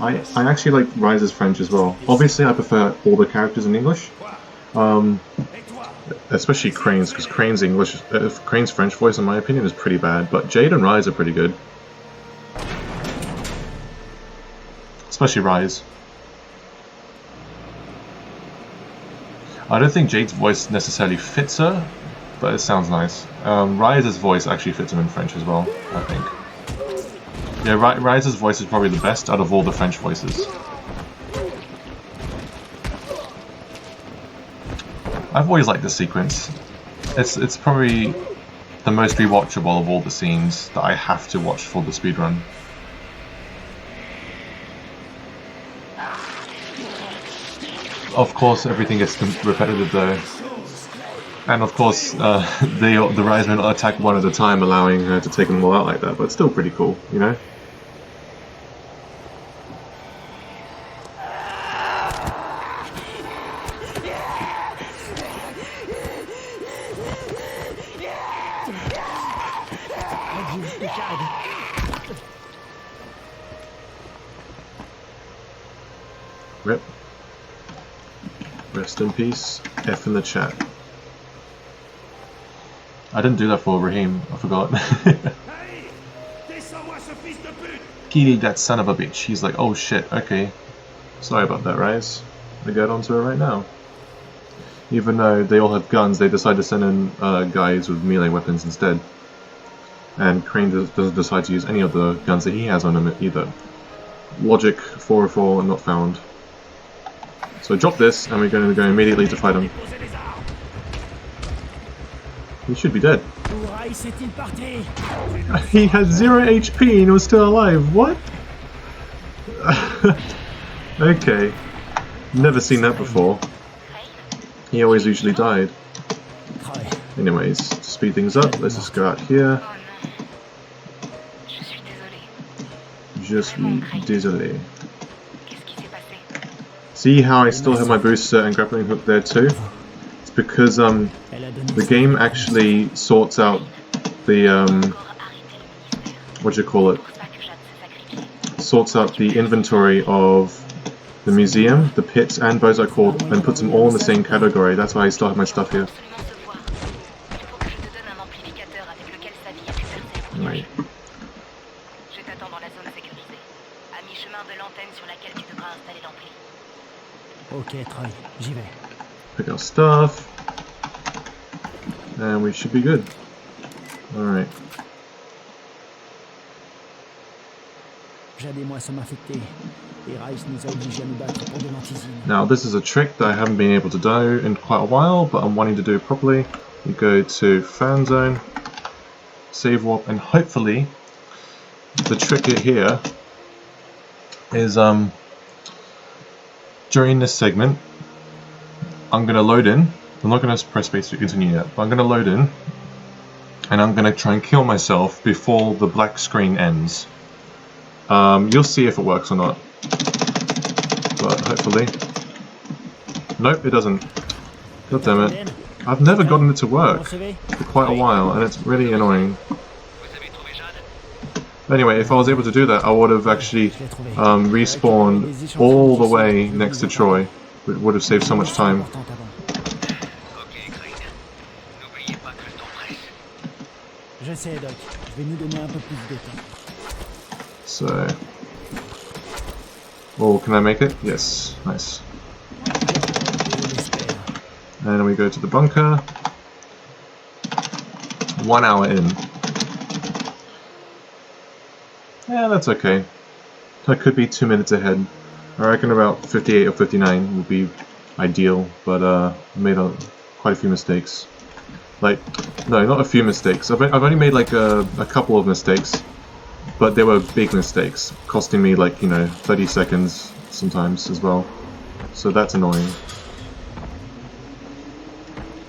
I actually like Rise's French as well. Obviously, I prefer all the characters in English. Especially Crane's, because Crane's French voice, in my opinion, is pretty bad. But Jade and Rise are pretty good. Especially Rise. I don't think Jade's voice necessarily fits her, but it sounds nice. Rise's voice actually fits him in French as well, I think. Yeah, Rise's voice is probably the best out of all the French voices. I've always liked this sequence. It's probably the most rewatchable of all the scenes that I have to watch for the speedrun. Of course, everything gets repetitive though. And of course, the Risemen attack one at a time, allowing her to take them all out like that, but it's still pretty cool, you know? Rip. Rest in peace. F in the chat. I didn't do that for Raheem, I forgot. Kill that son of a bitch. He's like, oh shit, okay. Sorry about that, Rise. I'll get onto it right now. Even though they all have guns, they decide to send in guys with melee weapons instead. And Crane doesn't decide to use any of the guns that he has on him either. Logic 404 and not found. So drop this, and we're going to go immediately to fight him. He should be dead. Où Rice est-il parti? He had 0 HP and was still alive. What? Okay. Never seen that before. He always usually died. Anyways, to speed things up, let's just go out here. Oh non. Je suis désolée. Je suis désolé. Qu'est-ce qui s'est passé? See how I still have my booster and grappling hook there too? It's because the game actually sorts out the what do you call it? Sorts out the inventory of the museum, the pits, and Bozai Court, and puts them all in the same category. That's why I still have my stuff here. Right. Je t'attends dans la zone sécurisée, à mi-chemin de l'antenne sur laquelle tu devras installer l'ampli. Ok, Troy, j'y vais. Pick our stuff, and we should be good. Alright. Jade et moi sommes infectés, et Rice nous a obligés à nous battre pour de l'antisine. Now this is a trick that I haven't been able to do in quite a while, but I'm wanting to do properly. You go to fan zone, save warp, and hopefully the trick here is during this segment I'm going to load in. I'm not going to press space to continue yet, but I'm going to load in and I'm going to try and kill myself before the black screen ends. You'll see if it works or not, but hopefully. Nope, it doesn't. God damn it. I've never gotten it to work for quite a while, and it's really annoying. Anyway, if I was able to do that, I would have actually respawned all the way next to Troy. It would have saved so much time. Je sais, Doc. Je vais nous donner un peu plus de temps. So... Oh, can I make it? Yes. Nice. And we go to the bunker. 1 hour in. Yeah, that's okay. I could be 2 minutes ahead. I reckon about 58 or 59 would be ideal, but I made quite a few mistakes. Like, no, not a few mistakes. I've only made like a couple of mistakes, but they were big mistakes, costing me like, you know, 30 seconds sometimes as well. So that's annoying.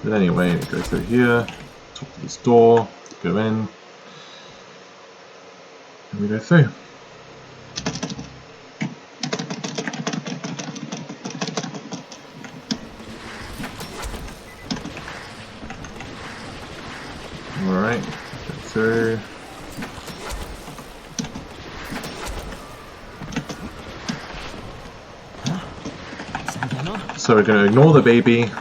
But anyway, go through here, talk to this door, go in, and we go through. Alright, go through. So we're going to ignore the baby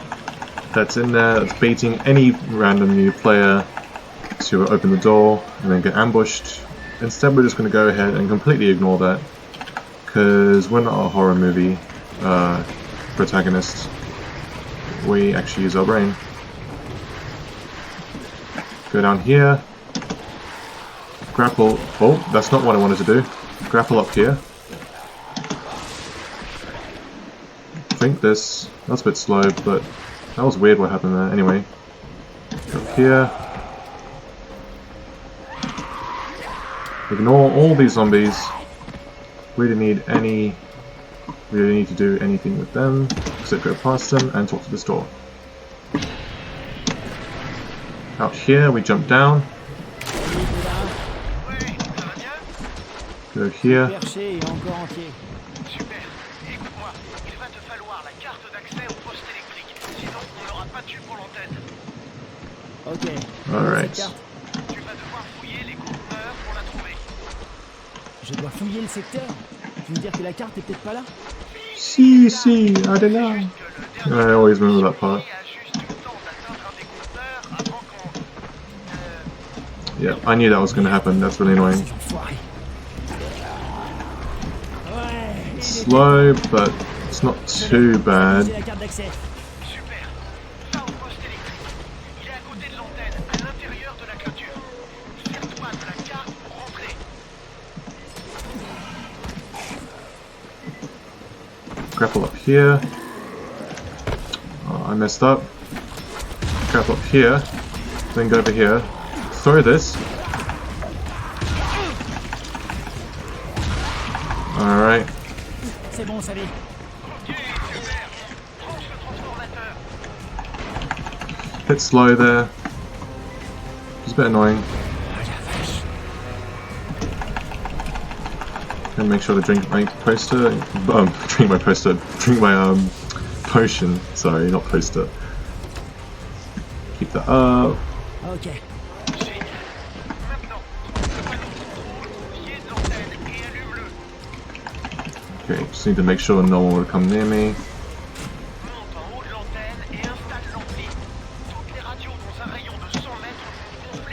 that's in there, that's baiting any random new player to open the door and then get ambushed. Instead we're just going to go ahead and completely ignore that, because we're not a horror movie protagonist. We actually use our brain. Go down here, grapple. Oh, that's not what I wanted to do. Grapple up here. Think this. That's a bit slow, but that was weird what happened there. Anyway, go up here. Ignore all these zombies. We didn't need to do anything with them except go past them and talk to this door. Out here, we jump down. Go here. Alright. Je dois fouiller le secteur. Tu veux dire que la carte est peut-être pas là? Si, I don't know. I always remember that part. Yeah, I knew that was going to happen. That's really annoying. Slow, but it's not too bad. Grapple up here. Oh, I messed up. Grapple up here. Then go over here. Throw this. Alright. C'est bon, Sally. Bit slow there. It's a bit annoying. Gonna make sure to drink my poster. Drink my poster. Drink my potion. Sorry, not poster. Keep that up. Ok. Okay, just need to make sure no one will come near me.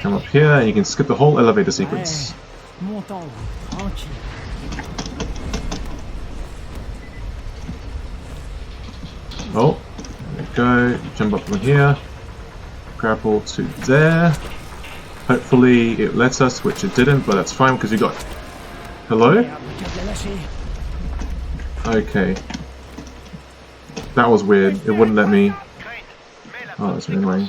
Come up here and you can skip the whole elevator sequence. Monte en haut. Tranquille. Oh, there we go. Jump up from here. Grapple to there. Hopefully it lets us, which it didn't, but that's fine because you got... Hello? Okay. That was weird. It wouldn't let me... Oh, that's really annoying.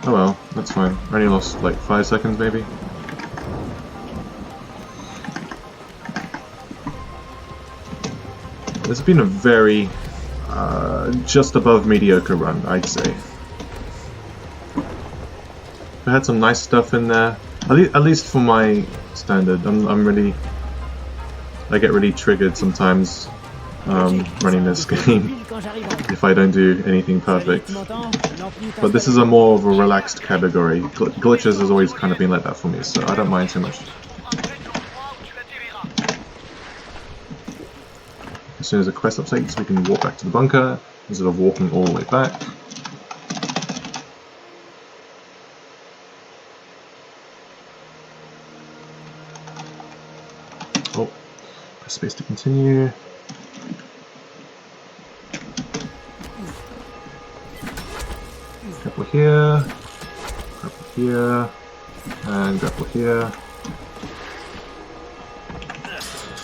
Oh well, that's fine. I only lost like 5 seconds maybe. This has been a very just above mediocre run, I'd say. I had some nice stuff in there, at least for my standard. I'm really, I get really triggered sometimes running this game if I don't do anything perfect. But this is a more of a relaxed category. Glitches has always kind of been like that for me, so I don't mind too much. As soon as the quest updates, we can walk back to the bunker instead of walking all the way back. Oh, press space to continue. Grapple here, and grapple here.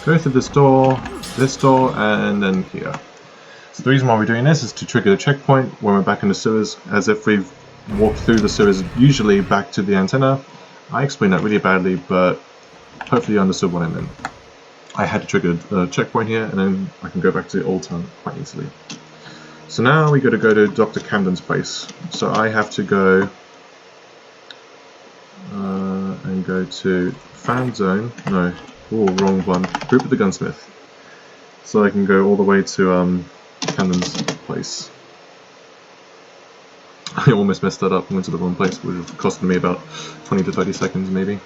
Go through this door, and then here. So the reason why we're doing this is to trigger the checkpoint when we're back in the sewers, as if we've walked through the sewers, usually back to the antenna. I explained that really badly, but hopefully you understood what I meant. I had to trigger the checkpoint here, and then I can go back to the old town quite easily. So now we got to go to Dr. Camden's place. So I have to go and go to fan zone. No, oh, wrong one. Group with the gunsmith. So I can go all the way to Camden's place. I almost messed that up and went to the wrong place, which would have costed me about 20 to 30 seconds maybe.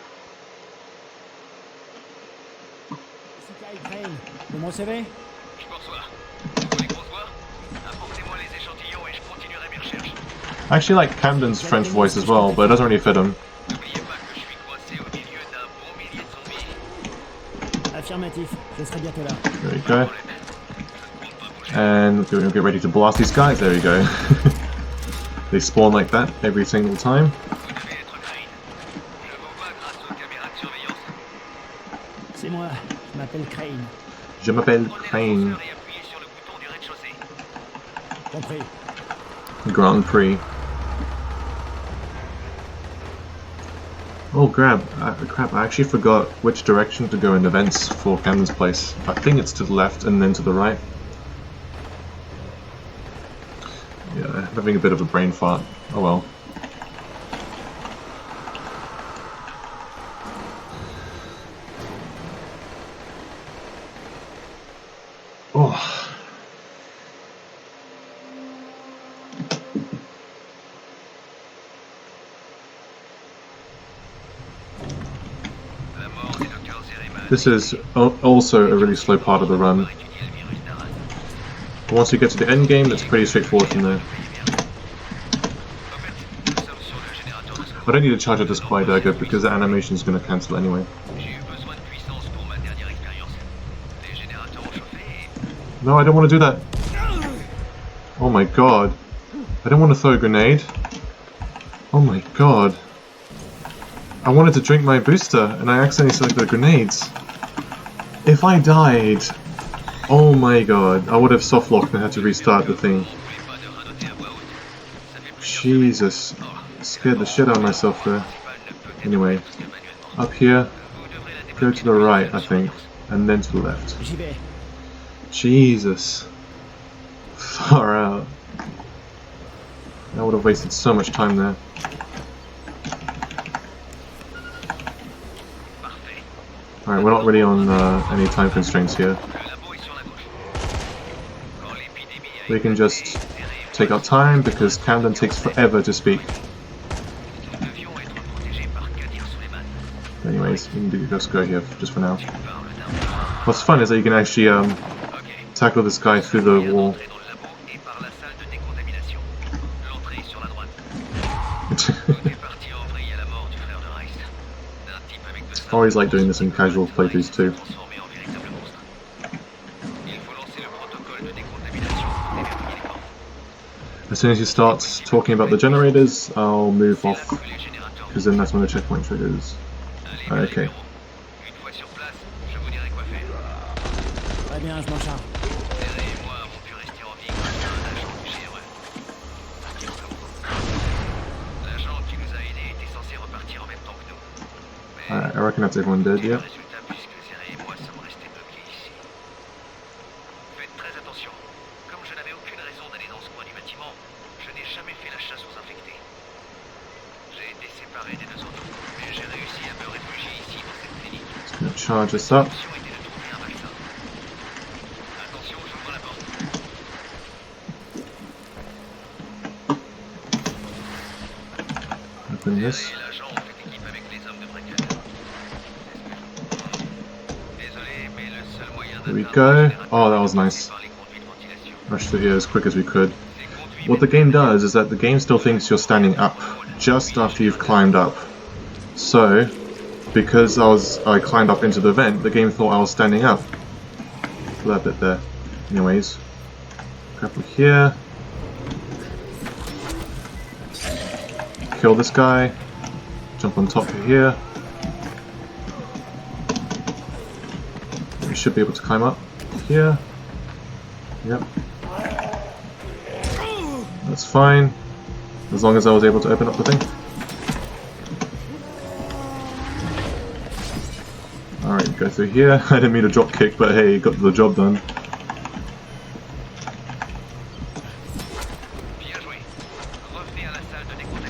I actually like Camden's French voice as well, but it doesn't really fit him. There you go. And we'll get ready to blast these guys. There you go. They spawn like that every single time. Je m'appelle Crane. Grand Prix. Oh crap, I actually forgot which direction to go in events for Camden's place. I think it's to the left and then to the right. Yeah, I'm having a bit of a brain fart. Oh well. Oh. This is also a really slow part of the run. But once you get to the end game, it's pretty straightforward from there. I don't need to charge up this Quiet Dagger because the animation is going to cancel anyway. No, I don't want to do that. Oh my god. I don't want to throw a grenade. Oh my god. I wanted to drink my booster and I accidentally selected grenades. If I died, oh my god, I would have softlocked and had to restart the thing. Jesus, scared the shit out of myself there. Anyway, up here, go to the right, I think, and then to the left. J'y vais. Jesus. Far out. I would have wasted so much time there. Alright, we're not really on any time constraints here. We can just take our time because Camden takes forever to speak. Anyways, we can just go here just for now. What's fun is that you can actually tackle this guy through the wall. I always like doing this in casual playthroughs too. As soon as you start talking about the generators, I'll move off, because then that's when the checkpoint triggers. Okay. Très bien, je m'en charge. Alright, I reckon that's everyone dead, yeah. Just gonna charge this up. Open this. There we go. Oh, that was nice. Rush through here as quick as we could. What the game does is that the game still thinks you're standing up just after you've climbed up. So, because I climbed up into the vent, the game thought I was standing up. For that bit there. Anyways, grapple here. Kill this guy. Jump on top of here. We should be able to climb up here. Yep. That's fine. As long as I was able to open up the thing. Alright, go through here. I didn't mean to drop kick, but hey, got the job done.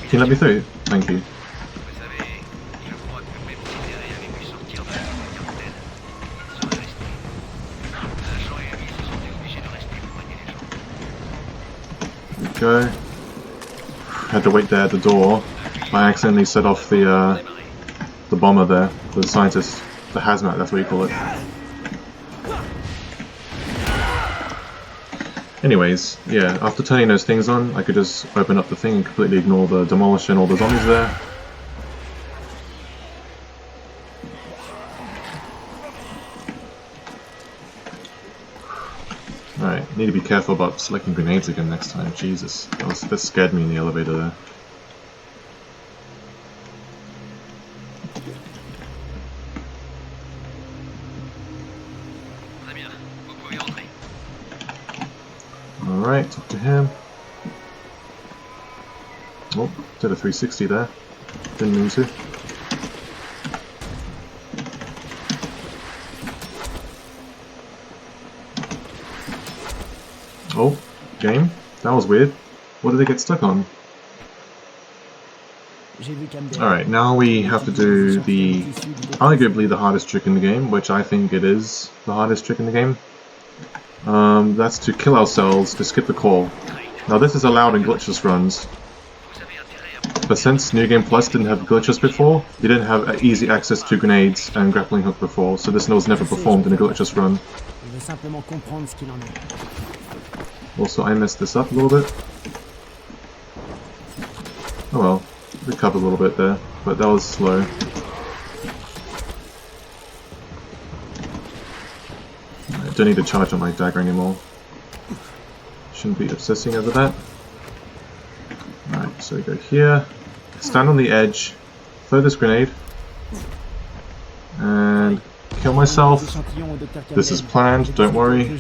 Can you let me through? Thank you. Go. Had to wait there at the door. I accidentally set off the bomber there, the scientist, the hazmat, that's what you call it. Anyways, yeah, after turning those things on, I could just open up the thing and completely ignore the demolisher and all the zombies there. Alright, need to be careful about selecting grenades again next time. Jesus, that scared me in the elevator there. Alright, talk to him. Oh, did a 360 there. Didn't mean to. Oh, game? That was weird. What did they get stuck on? Alright, now we have to do the arguably the hardest trick in the game, which I think it is the hardest trick in the game. That's to kill ourselves to skip the call. Now this is allowed in glitchless runs, but since New Game Plus didn't have glitches before, you didn't have easy access to grenades and grappling hook before, so this was never performed in a glitchless run. Also, I messed this up a little bit. Oh well, recovered a little bit there, but that was slow. I don't need to charge on my dagger anymore. Shouldn't be obsessing over that. Alright, so we go here, stand on the edge, throw this grenade, and kill myself. This is planned, don't worry.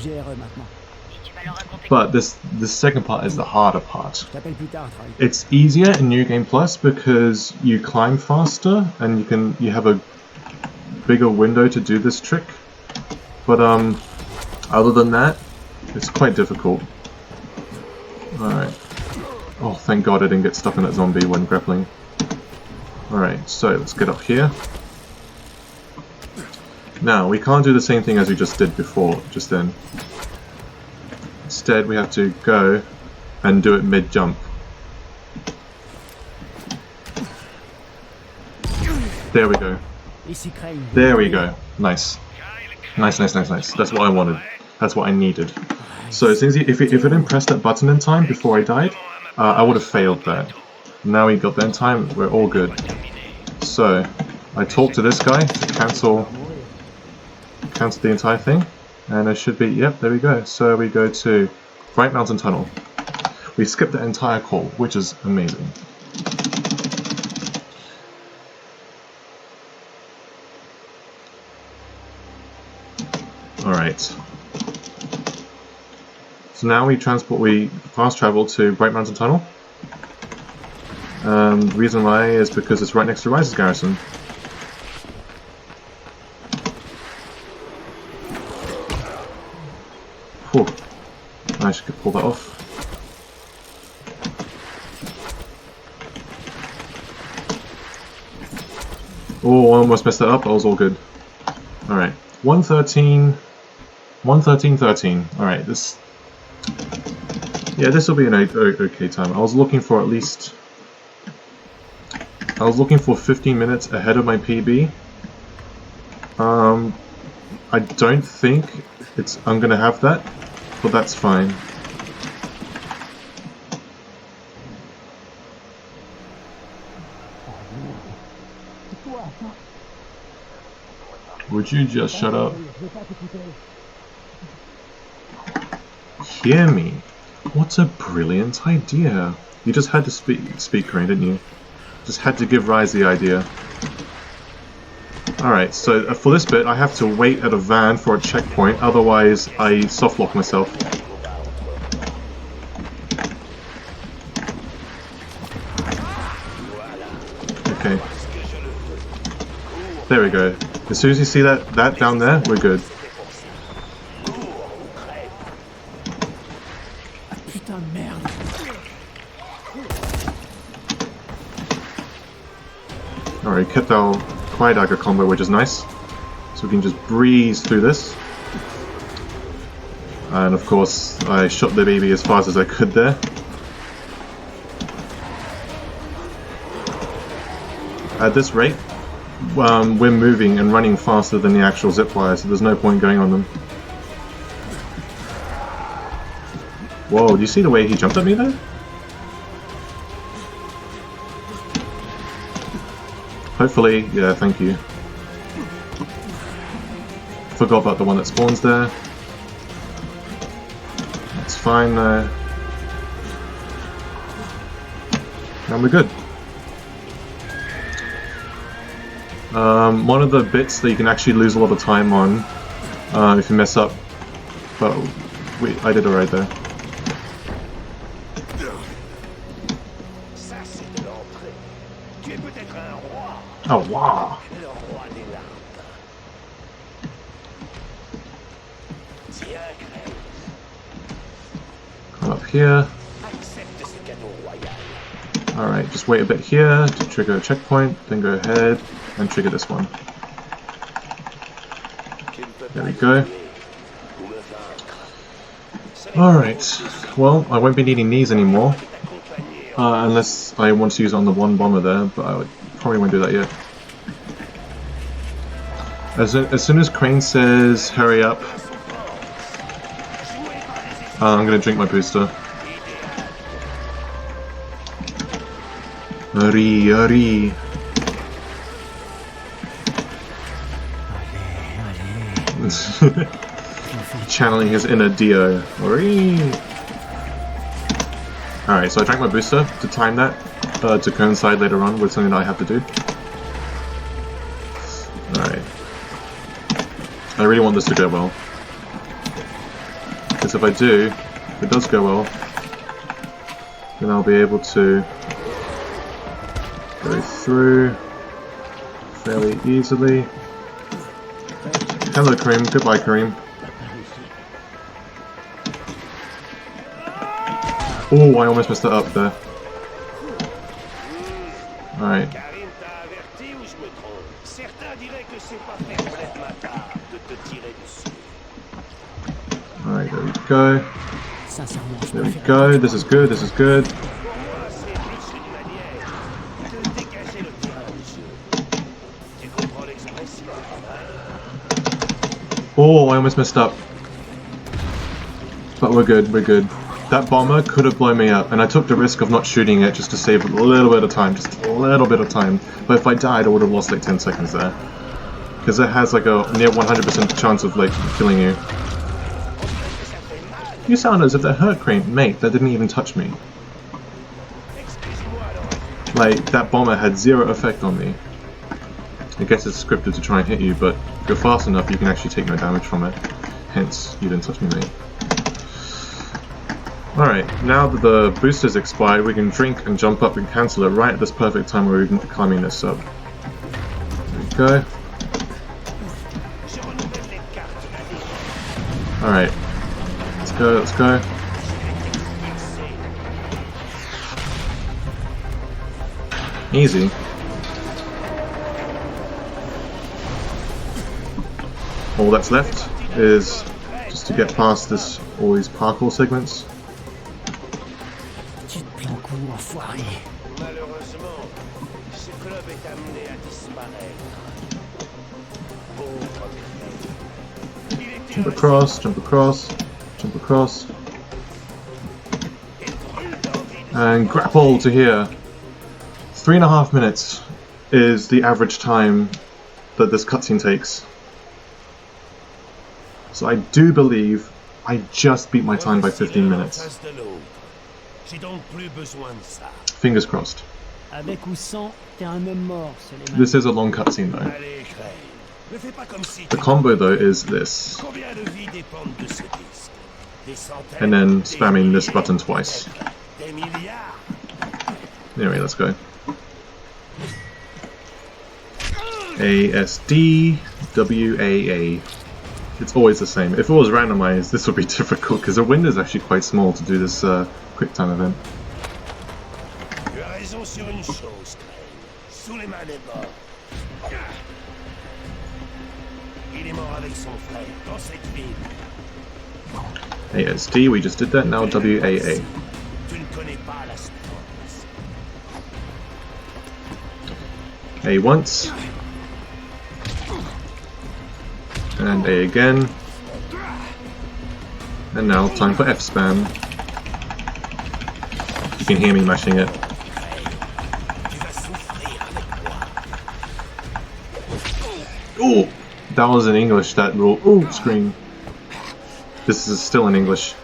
But this second part is the harder part. Je t'appelle plus tard, Troy. It's easier in New Game Plus because you climb faster and you have a bigger window to do this trick. But other than that, it's quite difficult. Alright. Oh, thank God I didn't get stuck in that zombie when grappling. Alright, so let's get up here. Now, we can't do the same thing as we just did before, just then. Instead, we have to go and do it mid-jump. There we go. Ici Crane. There we go. Nice. Nice, nice, nice, nice. That's what I wanted. That's what I needed. So as soon as if I didn't press that button in time before I died, I would have failed that. Now we got that in time, we're all good. So, I talked to this guy to cancel the entire thing. And it should be, yep, there we go. So we go to Bright Mountain Tunnel. We skipped the entire call, which is amazing. Alright. So now we fast travel to Bright Mountain Tunnel. The reason why is because it's right next to Rise's garrison. Whew. I should pull that off. Oh, I almost messed that up. That was all good. Alright. 1:13. Alright, this... Yeah, this will be an okay time. I was looking for at least... I was looking for 15 minutes ahead of my PB. I don't think I'm gonna have that, but that's fine. Would you just shut up? Hear me. What a brilliant idea. You just had to speak Crane, didn't you? Just had to give Rise the idea. Alright, so for this bit I have to wait at a van for a checkpoint, otherwise I softlock myself. Okay. There we go. As soon as you see that down there, we're good. Putain de merde. Alright, kept our Quiet Dagger combo, which is nice. So we can just breeze through this. And of course, I shot the baby as fast as I could there. At this rate, we're moving and running faster than the actual zip wire, so there's no point going on them. Whoa, do you see the way he jumped at me there? Hopefully, yeah, thank you. Forgot about the one that spawns there. That's fine though. And we're good. One of the bits that you can actually lose a lot of time on if you mess up, but I did alright there. Oh wow! Come up here. Alright, just wait a bit here to trigger a checkpoint, then go ahead and trigger this one. There we go. Alright, well, I won't be needing these anymore. Unless I want to use it on the one bomber there, but I probably won't do that yet. As soon as Crane says hurry up, I'm gonna drink my booster. Hurry, hurry. Channeling his inner Dio. Hurry. Alright, so I drank my booster to time that, to coincide later on with something that I have to do. Alright. I really want this to go well. Because if I do, If it does go well, then I'll be able to go through fairly easily. Hello Kareem, goodbye Kareem. Oh, I almost messed it up there. Alright. Alright, there we go. There we go, this is good, this is good. Oh, I almost messed up. But we're good, we're good. That bomber could have blown me up, and I took the risk of not shooting it just to save a little bit of time, just a little bit of time. But if I died, I would have lost like 10 seconds there. Because it has like a near 100% chance of like killing you. You sound as if that hurt, Crane. Mate, that didn't even touch me. Like, that bomber had zero effect on me. I guess it's scripted to try and hit you, but if you're fast enough, you can actually take no damage from it. Hence, you didn't touch me, mate. Alright, now that the booster's expired, we can drink and jump up and cancel it right at this perfect time where we're climbing this up. There we go. Alright. Let's go, let's go. Easy. All that's left is just to get past this, all these parkour segments. Jump across, jump across, jump across. And grapple to here. 3.5 minutes is the average time that this cutscene takes. So I do believe I just beat my time by 15 minutes. Fingers crossed. This is a long cutscene though. The combo though is this. And then spamming this button twice. Anyway, let's go. ASD, WAA. It's always the same. If it was randomized, this would be difficult because the window is actually quite small to do this quick time event. ASD, we just did that, now WAA. A once. And A again. And now time for F spam. You can hear me mashing it. Oh! That was in English, that little ooh screen. This is still in English.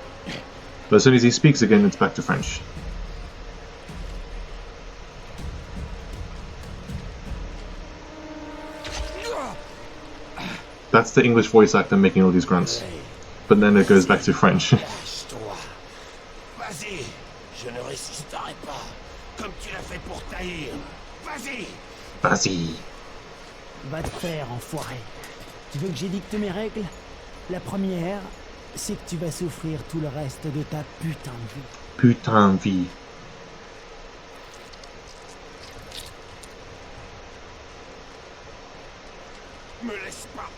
But as soon as he speaks again, it's back to French. That's the English voice actor making all these grunts. But then it goes back to French. Vas-y. Va te faire, enfoiré. Tu veux que j'édicte mes règles? La première, c'est que tu vas souffrir tout le reste de ta putain de vie. Putain de vie. Me laisse pas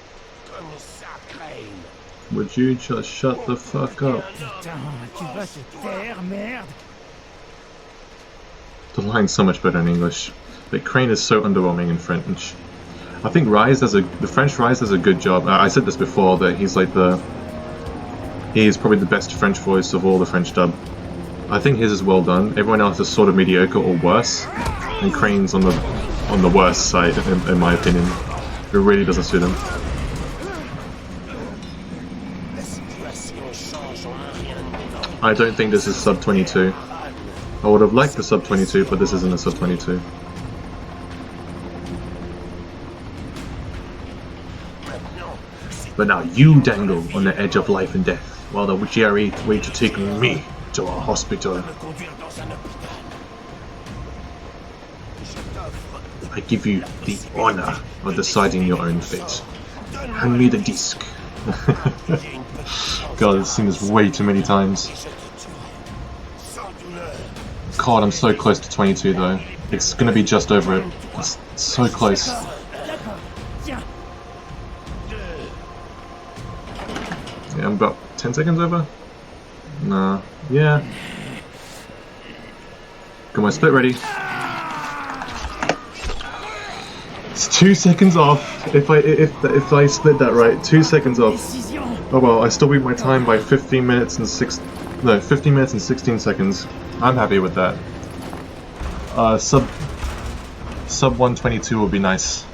comme ça, Crane. Would you just shut the fuck up? Putain, tu vas te taire, merde. The line's so much better in English. But Crane is so underwhelming in French. I think the French Rise does a good job. I said this before, that he's probably the best French voice of all the French dub. I think his is well done. Everyone else is sort of mediocre or worse, and Crane's on the worst side in my opinion. It really doesn't suit him. I don't think this is sub 22. I would have liked the sub 22, but this isn't a sub 22. But now you dangle on the edge of life and death. while the GRE wait to take me to a hospital. Me conduire dans un hôpital. Je t'offre. I give you the honor of deciding your own fate. Hand me the disc. God, I've seen this way too many times. Sans douleur. God, I'm so close to 22 though. It's gonna be just over it. It's so close. D'accord. Tiens. Yeah, I'm about 10 seconds over? Nah. Yeah. Got my split ready. It's 2 seconds off. If I split that right, 2 seconds off. Décision. Oh well, I still beat my time by 15 minutes and 15 minutes and 16 seconds. I'm happy with that. Sub 122 would be nice.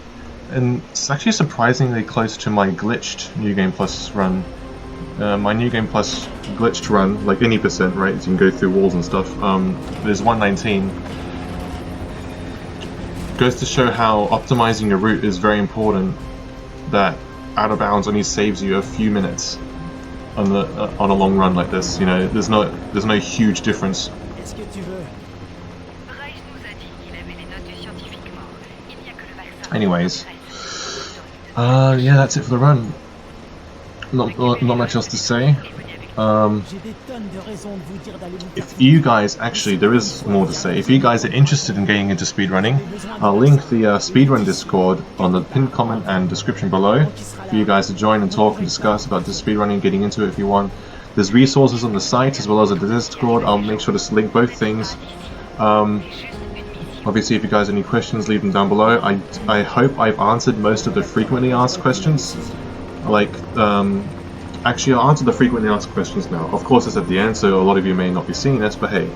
And it's actually surprisingly close to my glitched New Game Plus run. My New Game Plus glitched run, like any percent, right? You can go through walls and stuff. Is 119. Goes to show how optimizing your route is very important. That out of bounds only saves you a few minutes on a long run like this. You know, there's no huge difference. Qu'est-ce que tu veux? Rice nous a dit qu'il avait des notes du scientifique mort. Il n'y a que le vaccin. Anyways, yeah, that's it for the run. Not much else to say. J'ai des tonnes de raisons de vous dire d'aller vous faire If you guys, actually, there is more to say. If you guys are interested in getting into speedrunning, I'll link the speedrun Discord on the pinned comment and description below for you guys to join and talk and discuss about the speedrunning, getting into it if you want. There's resources on the site as well as at the Discord. I'll make sure to link both things. Obviously, if you guys have any questions, leave them down below. I hope I've answered most of the frequently asked questions. Like, actually, I'll answer the frequently asked questions now. Of course, it's at the end, so a lot of you may not be seeing this, but hey.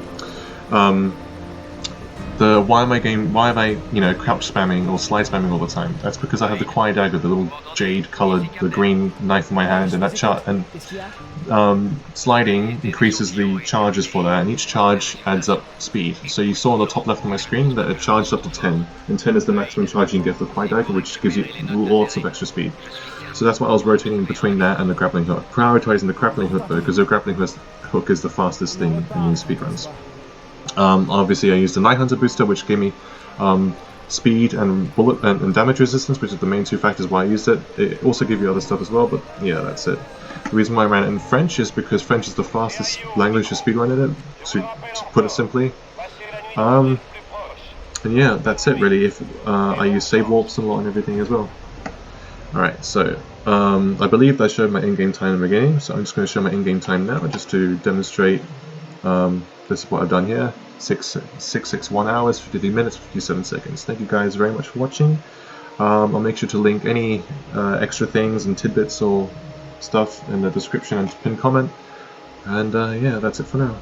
Why am I, you know, crouch spamming or slide spamming all the time? That's because I have the quiet dagger, the little jade colored, the green knife in my hand, and that sliding increases the charges for that, and each charge adds up speed. So you saw on the top left of my screen that it charged up to 10, and 10 is the maximum charge you can get for the quiet dagger, which gives you lots of extra speed. So that's why I was rotating between that and the grappling hook, prioritizing the grappling hook though, because the grappling hook is the fastest thing in these speedruns. Obviously I used the Night Hunter booster, which gave me speed and bullet and damage resistance, which are the main two factors why I used it. It also gave you other stuff as well, but yeah, that's it. The reason why I ran it in French is because French is the fastest language to speedrun in it, to put it simply. And yeah, that's it really. If I use save warps a lot and everything as well. Alright, so I believe I showed my in-game time in the beginning, so I'm just going to show my in-game time now just to demonstrate. This is what I've done here. 661 hours, 53 minutes, 57 seconds. Thank you guys very much for watching. I'll make sure to link any extra things and tidbits or stuff in the description and pinned comment. And yeah, that's it for now.